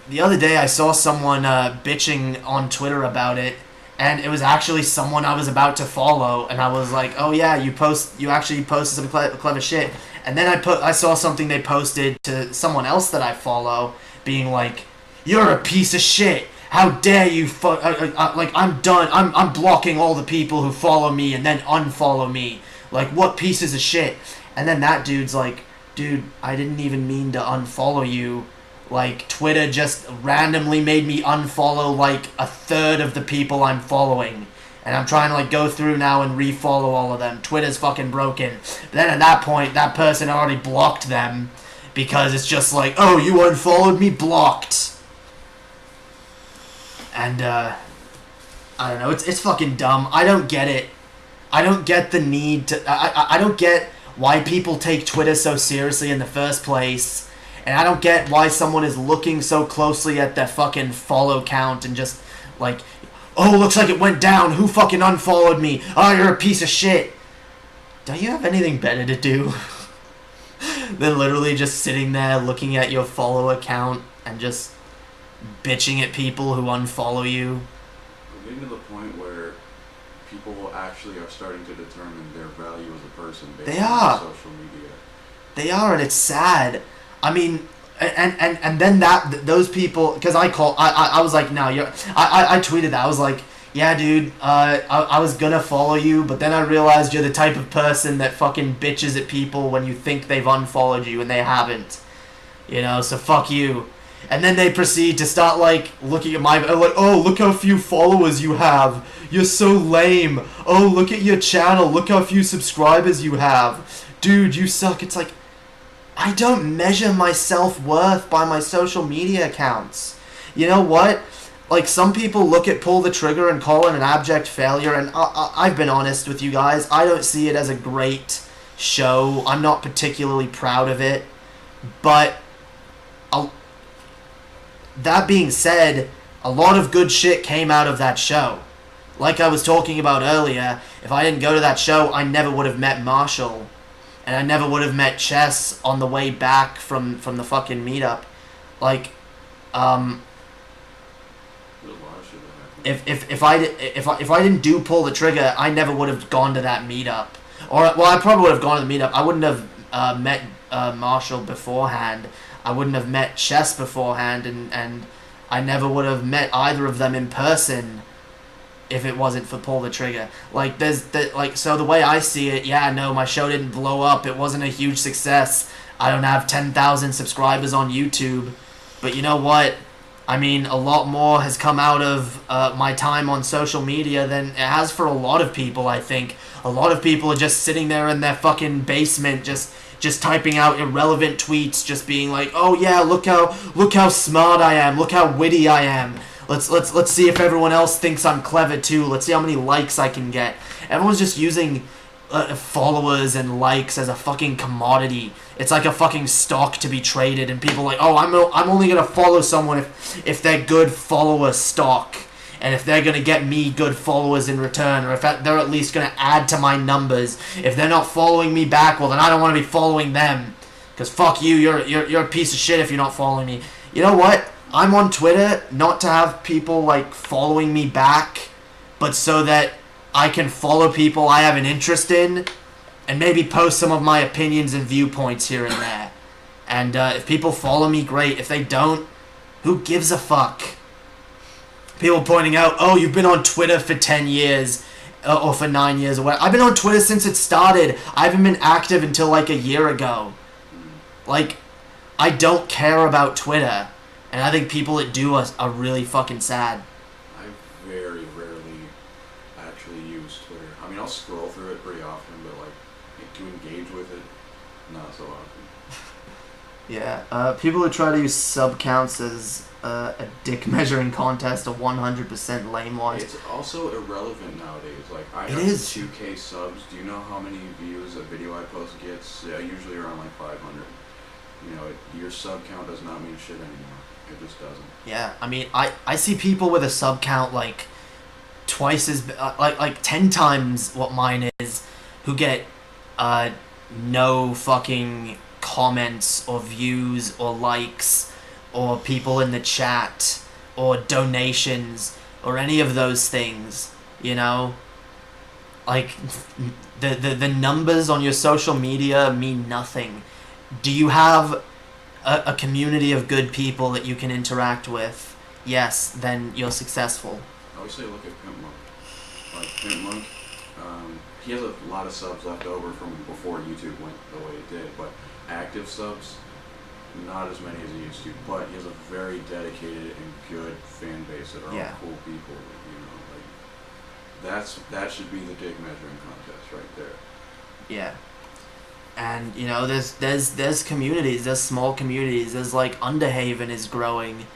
the other day I saw someone bitching on Twitter about it, and it was actually someone I was about to follow, and I was like, oh yeah, you actually posted some clever shit. And then I saw something they posted to someone else that I follow, being like, you're a piece of shit, how dare you like, I'm done, I'm blocking all the people who follow me and then unfollow me, like, what pieces of shit. And then that dude's like, dude, I didn't even mean to unfollow you, like, Twitter just randomly made me unfollow like a third of the people I'm following. And I'm trying to, like, go through now and refollow all of them. Twitter's fucking broken. But then at that point, that person already blocked them, because it's just like, oh, you unfollowed me? Blocked. And, I don't know. It's fucking dumb. I don't get it. I don't get the need to... I don't get why people take Twitter so seriously in the first place. And I don't get why someone is looking so closely at their fucking follow count and just, like... oh, looks like it went down. Who fucking unfollowed me? Oh, you're a piece of shit. Don't you have anything better to do than literally just sitting there looking at your follower count and just bitching at people who unfollow you? We're getting to the point where people actually are starting to determine their value as a person based on social media. They are, and it's sad. I mean... And then those people, because I was like, no, I tweeted that, I was like, yeah, dude, I was gonna follow you, but then I realized you're the type of person that fucking bitches at people when you think they've unfollowed you and they haven't, you know, so fuck you. And then they proceed to start, like, looking at my, like, oh, look how few followers you have, you're so lame, oh, look at your channel, look how few subscribers you have, dude, you suck. It's like, I don't measure my self-worth by my social media accounts. You know what? Like, some people look at Pull the Trigger and call it an abject failure, and I've been honest with you guys. I don't see it as a great show. I'm not particularly proud of it. But, that being said, a lot of good shit came out of that show. Like I was talking about earlier, if I didn't go to that show, I never would have met Marshall. And I never would have met Chess on the way back from the fucking meetup. Like, There's a lot of shit that happened. if I didn't do Pull the Trigger, I never would have gone to that meetup. Or well, I probably would have gone to the meetup. I wouldn't have met Marshall beforehand. I wouldn't have met Chess beforehand, and I never would have met either of them in person if it wasn't for Pull the Trigger. Like so the way I see it, yeah, no, my show didn't blow up. It wasn't a huge success. I don't have 10,000 subscribers on YouTube, but you know what? I mean, a lot more has come out of my time on social media than it has for a lot of people, I think. A lot of people are just sitting there in their fucking basement, just typing out irrelevant tweets, just being like, "Oh yeah, look how smart I am, look how witty I am. Let's see if everyone else thinks I'm clever too. Let's see how many likes I can get." Everyone's just using followers and likes as a fucking commodity. It's like a fucking stock to be traded, and people are like, "Oh, I'm only gonna follow someone if they're good follower stock, and if they're gonna get me good followers in return, or if they're at least gonna add to my numbers. If they're not following me back, well then I don't want to be following them, because fuck you, you're a piece of shit if you're not following me." You know what? I'm on Twitter not to have people like following me back, but so that I can follow people I have an interest in, and maybe post some of my opinions and viewpoints here and there. And if people follow me, great. If they don't, who gives a fuck? People pointing out, "Oh, you've been on Twitter for 10 years, or for 9 years, or whatever." I've been on Twitter since it started. I haven't been active until like a year ago. Like, I don't care about Twitter. And I think people that do are really fucking sad. I very rarely actually use Twitter. I mean, I'll scroll through it pretty often, but like to engage with it, not so often. Yeah, people who try to use sub counts as a dick measuring contest are 100% lame ones. It's also irrelevant nowadays. Like, I It have is. 2K subs. Do you know how many views a video I post gets? Yeah, usually around like 500. You know, your sub count does not mean shit anymore. It just doesn't. Yeah, I mean, I see people with a sub count like twice as like 10 times what mine is, who get no fucking comments or views or likes or people in the chat or donations or any of those things, you know? Like, the numbers on your social media mean nothing. Do you have a community of good people that you can interact with? Yes, then you're successful. I always say look at Pimp Monk. Like, Pimp Monk, he has a lot of subs left over from before YouTube went the way it did, but active subs, not as many as he used to, but he has a very dedicated and good fan base that are all cool people, you know, like, that should be the dick measuring contest right there. Yeah. And, you know, there's communities, there's small communities, there's like Underhaven is growing,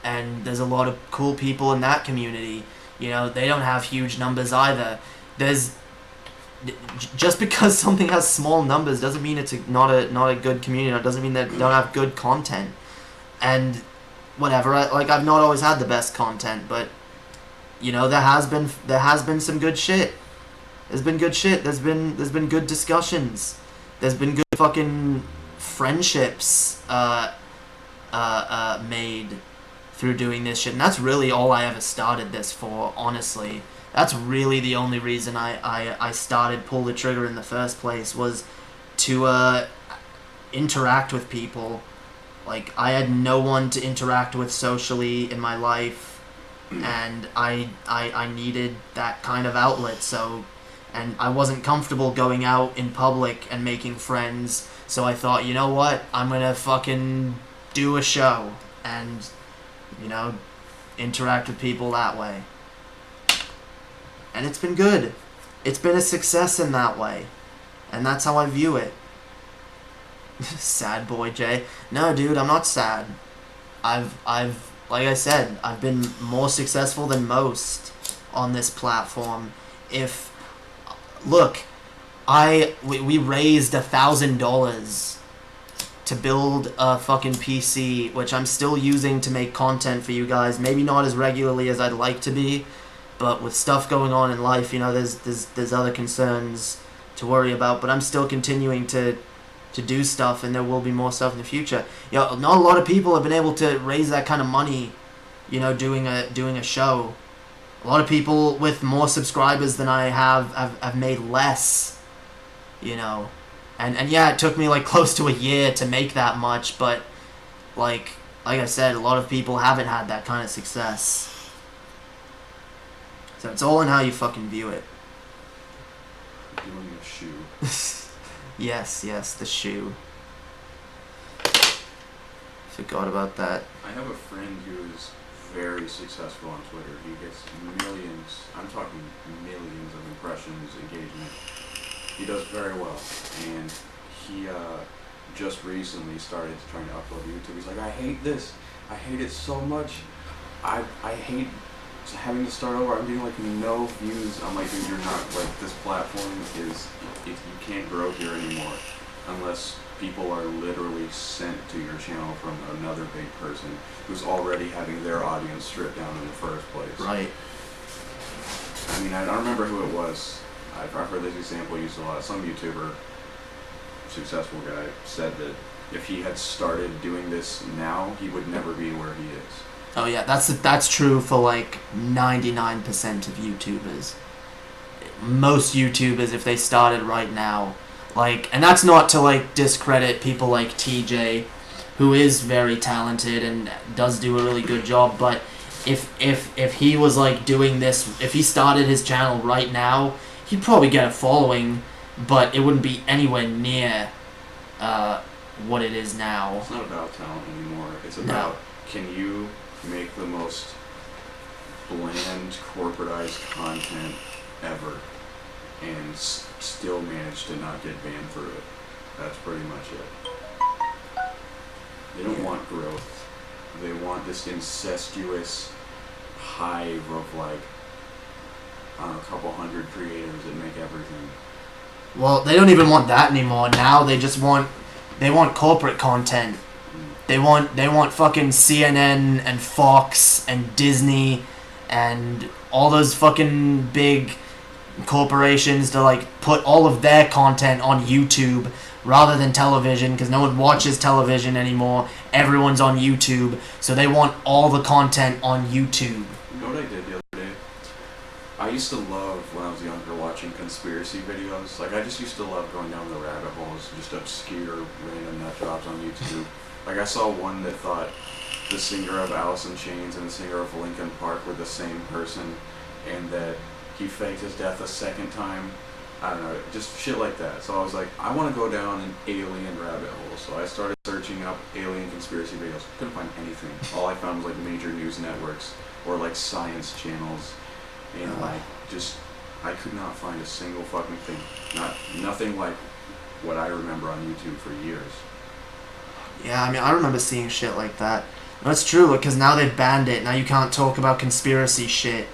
and there's a lot of cool people in that community. You know, they don't have huge numbers either. Just because something has small numbers doesn't mean it's not a good community. It doesn't mean that they don't have good content. And whatever, I've not always had the best content, but you know, there has been some good shit. There's been good shit. There's been good discussions. There's been good fucking friendships made through doing this shit, and that's really all I ever started this for, honestly. That's really the only reason I started Pull the Trigger in the first place, was to interact with people. Like, I had no one to interact with socially in my life, and I needed that kind of outlet, so... And I wasn't comfortable going out in public and making friends, so I thought, you know what, I'm gonna fucking do a show and, you know, interact with people that way. And it's been good. It's been a success in that way. And that's how I view it. Sad boy, Jay. No, dude, I'm not sad. I've like I said, I've been more successful than most on this platform. Look, we raised $1,000 to build a fucking PC, which I'm still using to make content for you guys. Maybe not as regularly as I'd like to be, but with stuff going on in life, you know, there's other concerns to worry about. But I'm still continuing to do stuff, and there will be more stuff in the future. You know, not a lot of people have been able to raise that kind of money, you know, doing a show A lot of people with more subscribers than I have made less, you know. And yeah, it took me like close to a year to make that much, but like I said, a lot of people haven't had that kind of success. So it's all in how you fucking view it. Doing a shoe. Yes, the shoe. Forgot about that. I have a friend who is very successful on Twitter. He gets millions, I'm talking millions of impressions, engagement. He does very well. And he just recently started trying to upload to YouTube. He's like, I hate this. I hate it so much. I hate having to start over. I'm getting like no views. I'm like, dude, you're not, like, this platform is, you can't grow here anymore unless people are literally sent to your channel from another big person who's already having their audience stripped down in the first place. Right. I mean, I don't remember who it was. I've heard this example used a lot. Some YouTuber, successful guy, said that if he had started doing this now, he would never be where he is. Oh yeah, that's true for like 99% of YouTubers. Most YouTubers, if they started right now, like, and that's not to like discredit people like TJ, who is very talented and does do a really good job, but if he was like doing this, if he started his channel right now, he'd probably get a following, but it wouldn't be anywhere near what it is now. It's not about talent anymore. It's about, can you make the most bland, corporatized content ever and still manage to not get banned for it. That's pretty much it. They don't want growth. They want this incestuous hive of like, I don't know, a couple hundred creators that make everything. Well, they don't even want that anymore. Now they just want, they want corporate content. They want fucking CNN and Fox and Disney and all those fucking big corporations to like put all of their content on YouTube rather than television, because no one watches television anymore. Everyone's on YouTube, so they want all the content on YouTube. You know what I did the other day? I used to love, when I was younger, watching conspiracy videos. Like, I just used to love going down the rabbit holes, just obscure random nut jobs on YouTube. Like, I saw one that thought the singer of Alice in Chains and the singer of Linkin Park were the same person, and that he faked his death a second time. I don't know, just shit like that. So I was like, I want to go down an alien rabbit hole. So I started searching up alien conspiracy videos. Couldn't find anything. All I found was like major news networks or like science channels, and like just I could not find a single fucking thing. Nothing like what I remember on YouTube for years. Yeah, I mean, I remember seeing shit like that. That's true, because now they've banned it. Now you can't talk about conspiracy shit,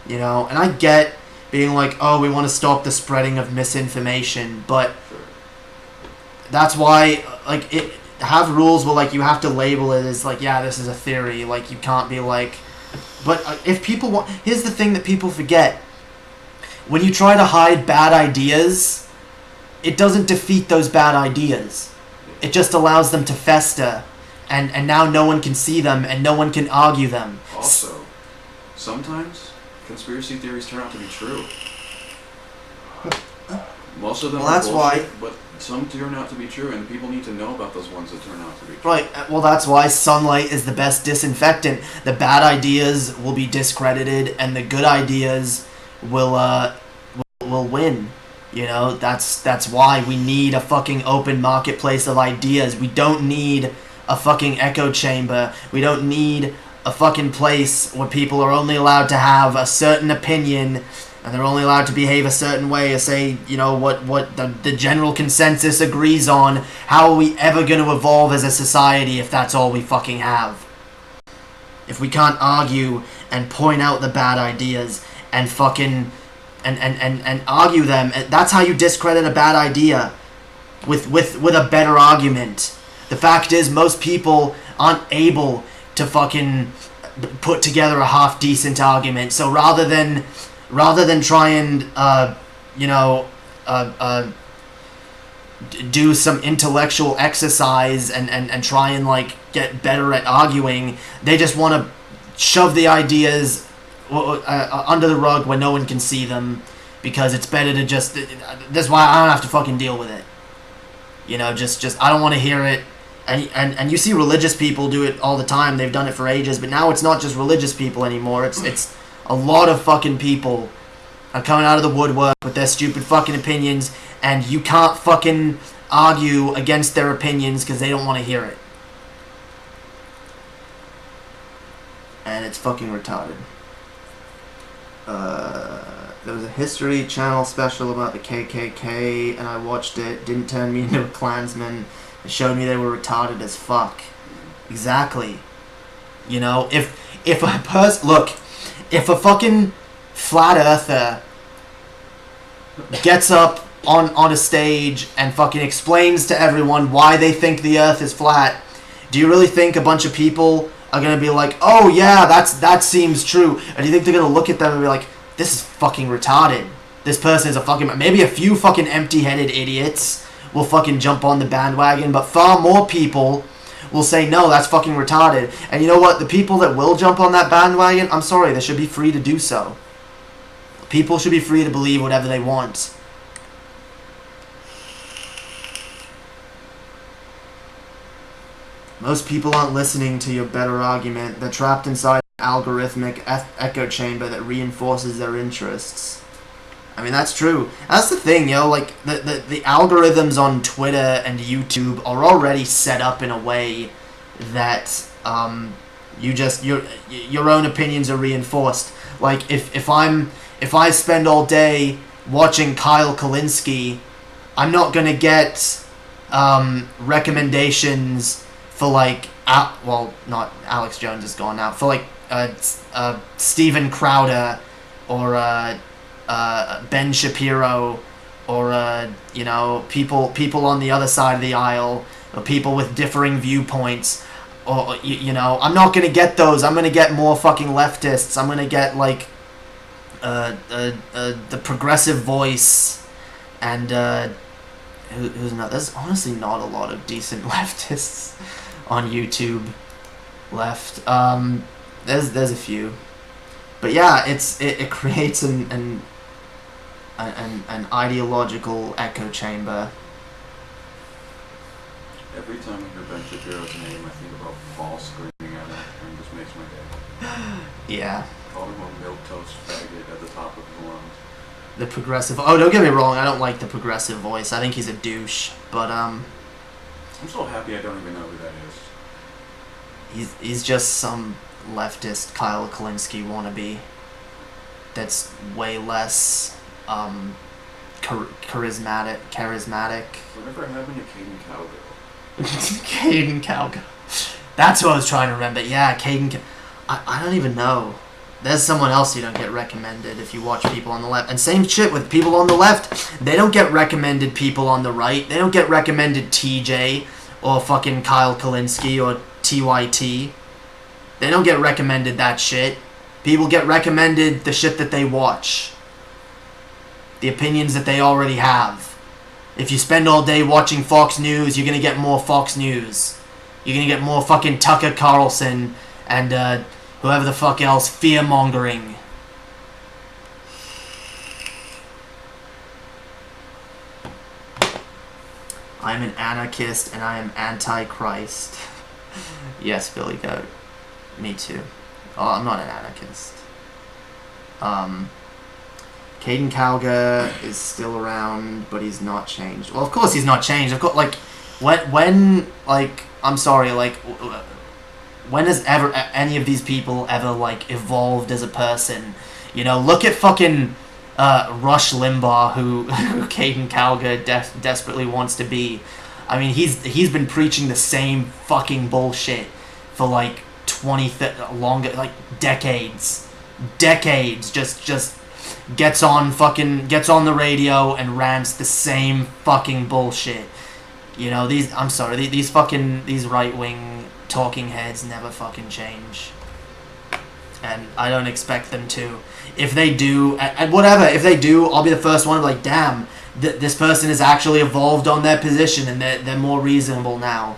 you know? And I get being like, oh, we want to stop the spreading of misinformation, but that's why, like, have rules where, like, you have to label it as, like, yeah, this is a theory. Like, you can't be like... But if people want... Here's the thing that people forget. When you try to hide bad ideas, it doesn't defeat those bad ideas. It just allows them to fester, and now no one can see them, and no one can argue them. Also, sometimes conspiracy theories turn out to be true. Most of them are bullshit, but some turn out to be true, and people need to know about those ones that turn out to be true. Right, well, that's why sunlight is the best disinfectant. The bad ideas will be discredited, and the good ideas will win. You know, that's why we need a fucking open marketplace of ideas. We don't need a fucking echo chamber. We don't need a fucking place where people are only allowed to have a certain opinion, and they're only allowed to behave a certain way, or say, you know, what the general consensus agrees on. How are we ever going to evolve as a society if that's all we fucking have? If we can't argue and point out the bad ideas and fucking... And argue them. That's how you discredit a bad idea, with a better argument. The fact is, most people aren't able to fucking put together a half decent argument. So rather than try and do some intellectual exercise and try and like get better at arguing, they just want to shove the ideas under the rug where no one can see them, because it's better to just. That's why I don't have to fucking deal with it. You know, just I don't want to hear it. And you see religious people do it all the time. They've done it for ages, but now it's not just religious people anymore. It's a lot of fucking people are coming out of the woodwork with their stupid fucking opinions, and you can't fucking argue against their opinions because they don't want to hear it. And it's fucking retarded. There was a History Channel special about the KKK, and I watched it. Didn't turn me into a Klansman. It showed me they were retarded as fuck. Exactly. You know, if a fucking flat earther gets up on a stage and fucking explains to everyone why they think the earth is flat, do you really think a bunch of people are gonna be like, oh yeah, that seems true? And do you think they're gonna look at them and be like, this is fucking retarded? This person is a fucking... Maybe a few fucking empty-headed idiots will fucking jump on the bandwagon, but far more people will say, no, that's fucking retarded. And you know what? The people that will jump on that bandwagon, I'm sorry, they should be free to do so. People should be free to believe whatever they want. Most people aren't listening to your better argument. They're trapped inside an algorithmic echo chamber that reinforces their interests. I mean, that's true. That's the thing, yo. Like, the algorithms on Twitter and YouTube are already set up in a way that your own opinions are reinforced. Like, if I spend all day watching Kyle Kalinske, I'm not gonna get recommendations for like well, not Alex Jones is gone now. For like Steven Crowder or Ben Shapiro or you know, people on the other side of the aisle, or people with differing viewpoints, or you know, I'm not gonna get those. I'm gonna get more fucking leftists. I'm gonna get like the Progressive Voice and who's not. There's honestly not a lot of decent leftists on YouTube left. There's a few, but yeah, it creates an ideological echo chamber. Every time I hear Ben Shapiro's name, I think about Paul screaming at him, and it just makes my day. Yeah. Call him a milquetoast faggot at the top of the lungs. The Progressive... Oh, don't get me wrong, I don't like the Progressive Voice. I think he's a douche, but I'm so happy I don't even know who that is. He's just some leftist Kyle Kalinske wannabe that's way less charismatic. Whatever happened to Caden Cowgill? Caden Cowgill. That's what I was trying to remember. Yeah, Caden... I don't even know. There's someone else you don't get recommended if you watch people on the left. And same shit with people on the left. They don't get recommended people on the right. They don't get recommended TJ or fucking Kyle Kalinske or TYT. They don't get recommended that shit. People get recommended the shit that they watch. The opinions that they already have. If you spend all day watching Fox News, you're gonna get more Fox News. You're gonna get more fucking Tucker Carlson and whoever the fuck else fear-mongering. I'm an anarchist and I am anti-Christ. Yes, Billy Goat. Me too. Oh, I'm not an anarchist. Caden Cowger is still around, but he's not changed. Well, of course he's not changed. I've got, like, when like, I'm sorry, like, when has ever any of these people ever, like, evolved as a person? You know, look at fucking Rush Limbaugh, who Caden Cowger desperately wants to be. I mean, he's been preaching the same fucking bullshit for, like, longer, like, decades. Just gets on the radio and rants the same fucking bullshit. You know, these right-wing talking heads never fucking change. And I don't expect them to. If they do, and whatever, if they do, I'll be the first one to be like, damn, this person has actually evolved on their position and they're more reasonable now.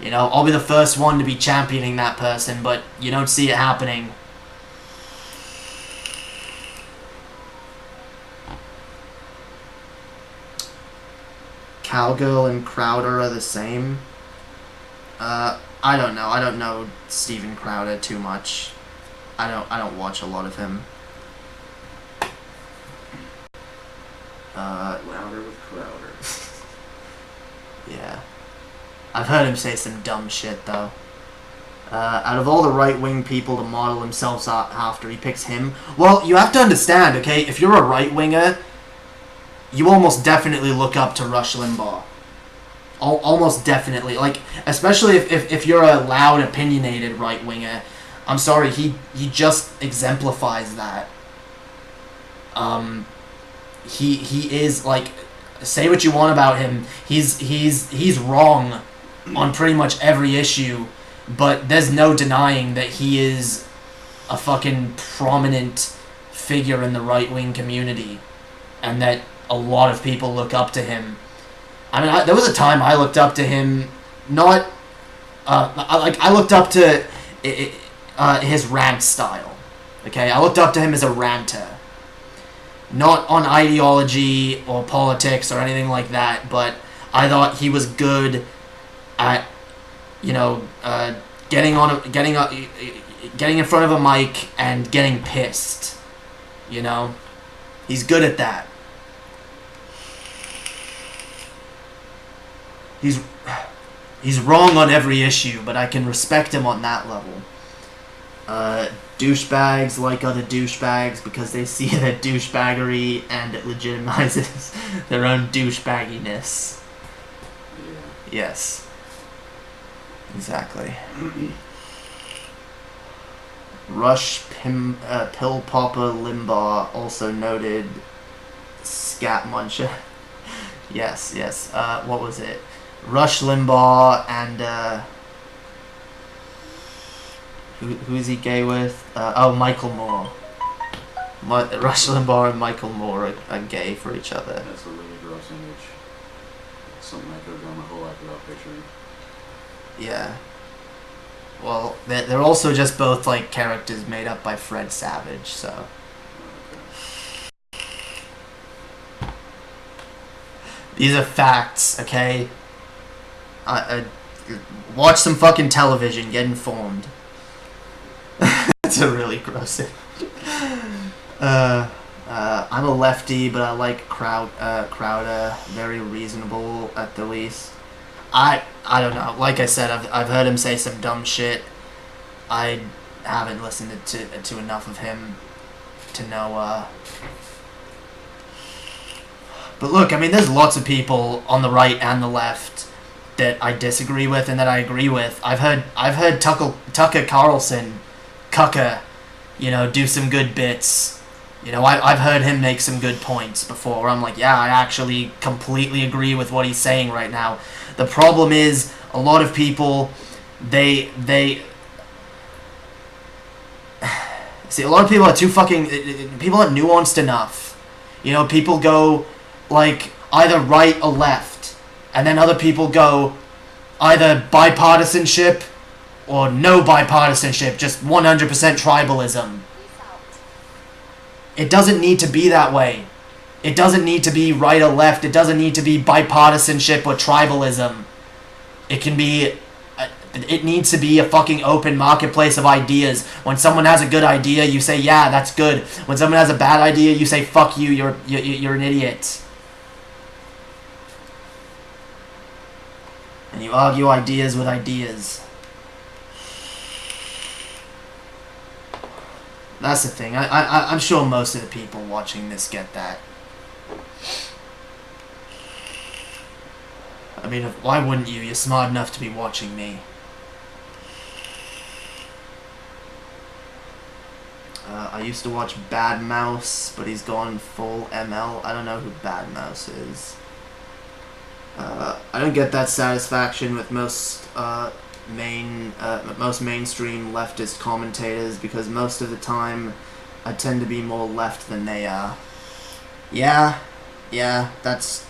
You know, I'll be the first one to be championing that person, but you don't see it happening. Cowgirl and Crowder are the same. I don't know. I don't know Steven Crowder too much. I don't watch a lot of him. Louder with Crowder. Yeah. I've heard him say some dumb shit, though. Out of all the right-wing people to model himself after, he picks him. Well, you have to understand, okay? If you're a right-winger, you almost definitely look up to Rush Limbaugh. Almost definitely. Like, especially if you're a loud, opinionated right-winger. I'm sorry, he just exemplifies that. He is, like, say what you want about him, he's wrong on pretty much every issue, but there's no denying that he is a fucking prominent figure in the right-wing community, and that a lot of people look up to him. I mean, there was a time I looked up to him, not, I looked up to his rant style, okay? I looked up to him as a ranter. Not on ideology or politics or anything like that, but I thought he was good at, you know, getting in front of a mic and getting pissed. You know, he's good at that. He's wrong on every issue, but I can respect him on that level. Douchebags like other douchebags because they see their douchebaggery and it legitimizes their own douchebagginess. Yeah. Yes. Exactly. Rush Pill Popper Limbaugh, also noted Scat Muncher. Yes. What was it? Rush Limbaugh and who is he gay with? Michael Moore. Rush Limbaugh and Michael Moore are gay for each other. That's a really gross image. Something I could have done my whole life without picturing. Yeah. Well, they're also just both like characters made up by Fred Savage, so. Okay. These are facts, okay? Watch some fucking television, get informed. That's a really gross image. I'm a lefty, but I like Crowder. Very reasonable at the least. I don't know. Like I said, I've heard him say some dumb shit. I haven't listened to enough of him to know. But look, I mean, there's lots of people on the right and the left that I disagree with and that I agree with. I've heard Tucker Carlson, Cucker, you know, do some good bits. You know, I've heard him make some good points before where I'm like, yeah, I actually completely agree with what he's saying right now. The problem is, a lot of people, they see, a lot of people are too fucking, people aren't nuanced enough. You know, people go, like, either right or left, and then other people go either bipartisanship or no bipartisanship, just 100% tribalism. It doesn't need to be that way. It doesn't need to be right or left. It doesn't need to be bipartisanship or tribalism. It can be... It needs to be a fucking open marketplace of ideas. When someone has a good idea, you say, yeah, that's good. When someone has a bad idea, you say, fuck you, you're an idiot. And you argue ideas with ideas. That's the thing. I'm sure most of the people watching this get that. I mean, why wouldn't you? You're smart enough to be watching me. I used to watch Bad Mouse, but he's gone full ML. I don't know who Bad Mouse is. I don't get that satisfaction with most mainstream leftist commentators because most of the time I tend to be more left than they are. Yeah, that's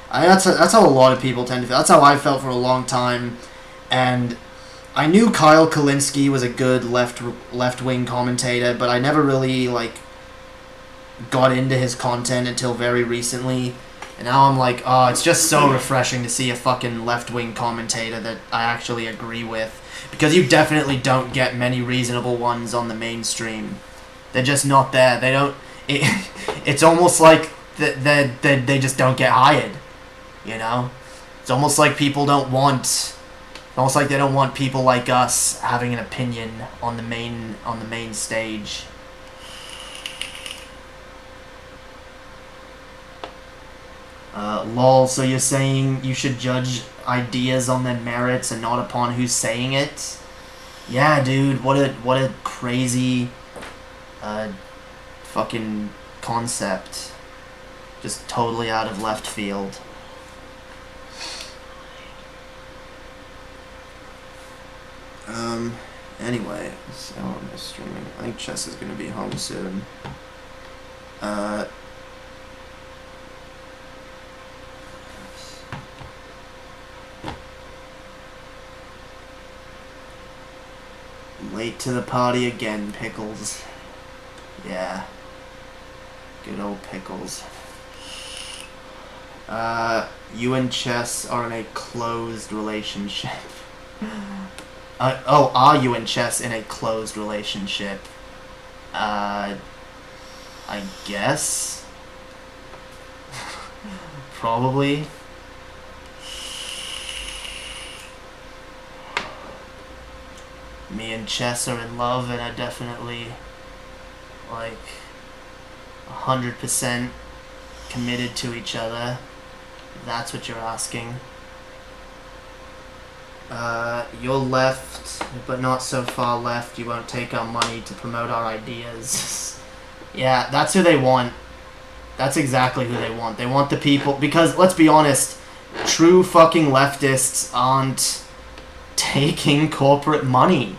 how a lot of people tend to feel. That's how I felt for a long time, and I knew Kyle Kalinske was a good left-wing commentator, but I never really got into his content until very recently. And now I'm like, oh, it's just so refreshing to see a fucking left-wing commentator that I actually agree with. Because you definitely don't get many reasonable ones on the mainstream. They're just not there. They don't... it's almost like they just don't get hired. You know? It's almost like people don't want... Almost like they don't want people like us having an opinion on the main stage. Lol, so you're saying you should judge ideas on their merits and not upon who's saying it? Yeah, dude, what a crazy fucking concept. Just totally out of left field. Anyway, so I'm streaming. I think Chess is gonna be home soon. Late to the party again, Pickles. Yeah. Good old Pickles. You and Chess are in a closed relationship. Are you and Chess in a closed relationship? I guess? Probably. Me and Chess are in love and are definitely, like, 100% committed to each other. If that's what you're asking. You're left, but not so far left you won't take our money to promote our ideas. Yeah, that's who they want. That's exactly who they want. They want the people, because, let's be honest, true fucking leftists aren't taking corporate money.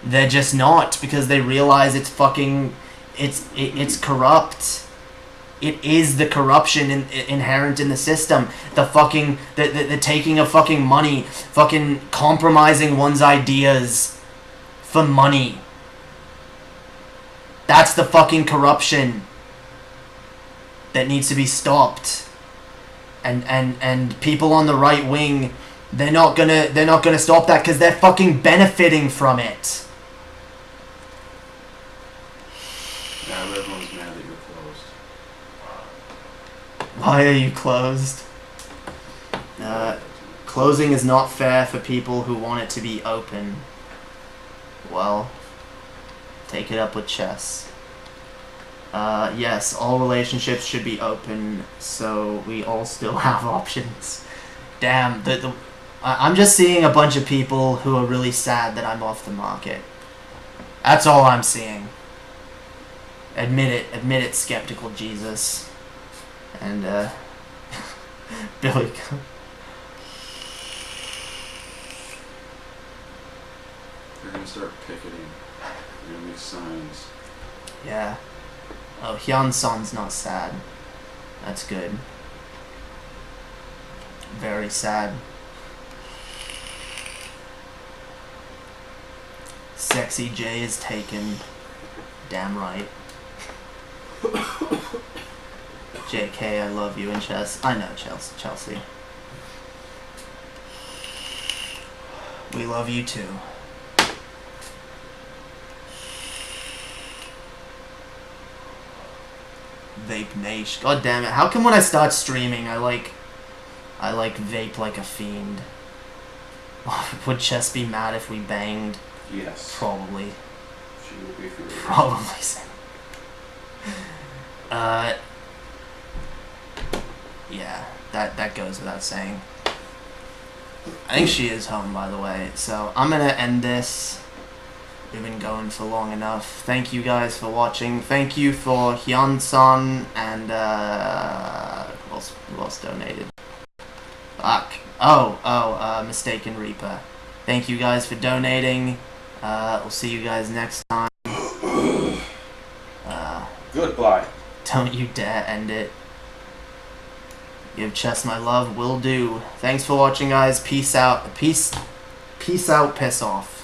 They're just not, because they realize it's fucking, it's corrupt. It is the corruption inherent in the system. The fucking, the taking of fucking money, fucking compromising one's ideas for money. That's the fucking corruption that needs to be stopped. And people on the right wing, they're not gonna stop that because they're fucking benefiting from it. Yeah, everyone's mad that you're closed. Why are you closed? Closing is not fair for people who want it to be open. Well, take it up with Chess. Yes, all relationships should be open, so we all still have options. Damn, I'm just seeing a bunch of people who are really sad that I'm off the market. That's all I'm seeing. Admit it, skeptical Jesus. And, Billy. They're gonna start picketing. They're gonna make signs. Yeah. Oh, Hyun-son's not sad. That's good. Very sad. Sexy J is taken. Damn right. JK, I love you in Chess. I know, Chelsea. We love you too. Vape Nation. God damn it. How come when I start streaming I vape like a fiend? Would Chess be mad if we banged? Yes. Probably. She will be furious. Probably. Yeah, that goes without saying. I think she is home, by the way. So I'm gonna end this. We've been going for long enough. Thank you guys for watching. Thank you for Hyun-son and who else donated? Fuck. Mistaken Reaper. Thank you guys for donating. We'll see you guys next time. Goodbye. Don't you dare end it. Give Chess my love. Will do. Thanks for watching, guys. Peace out. Peace out. Piss off.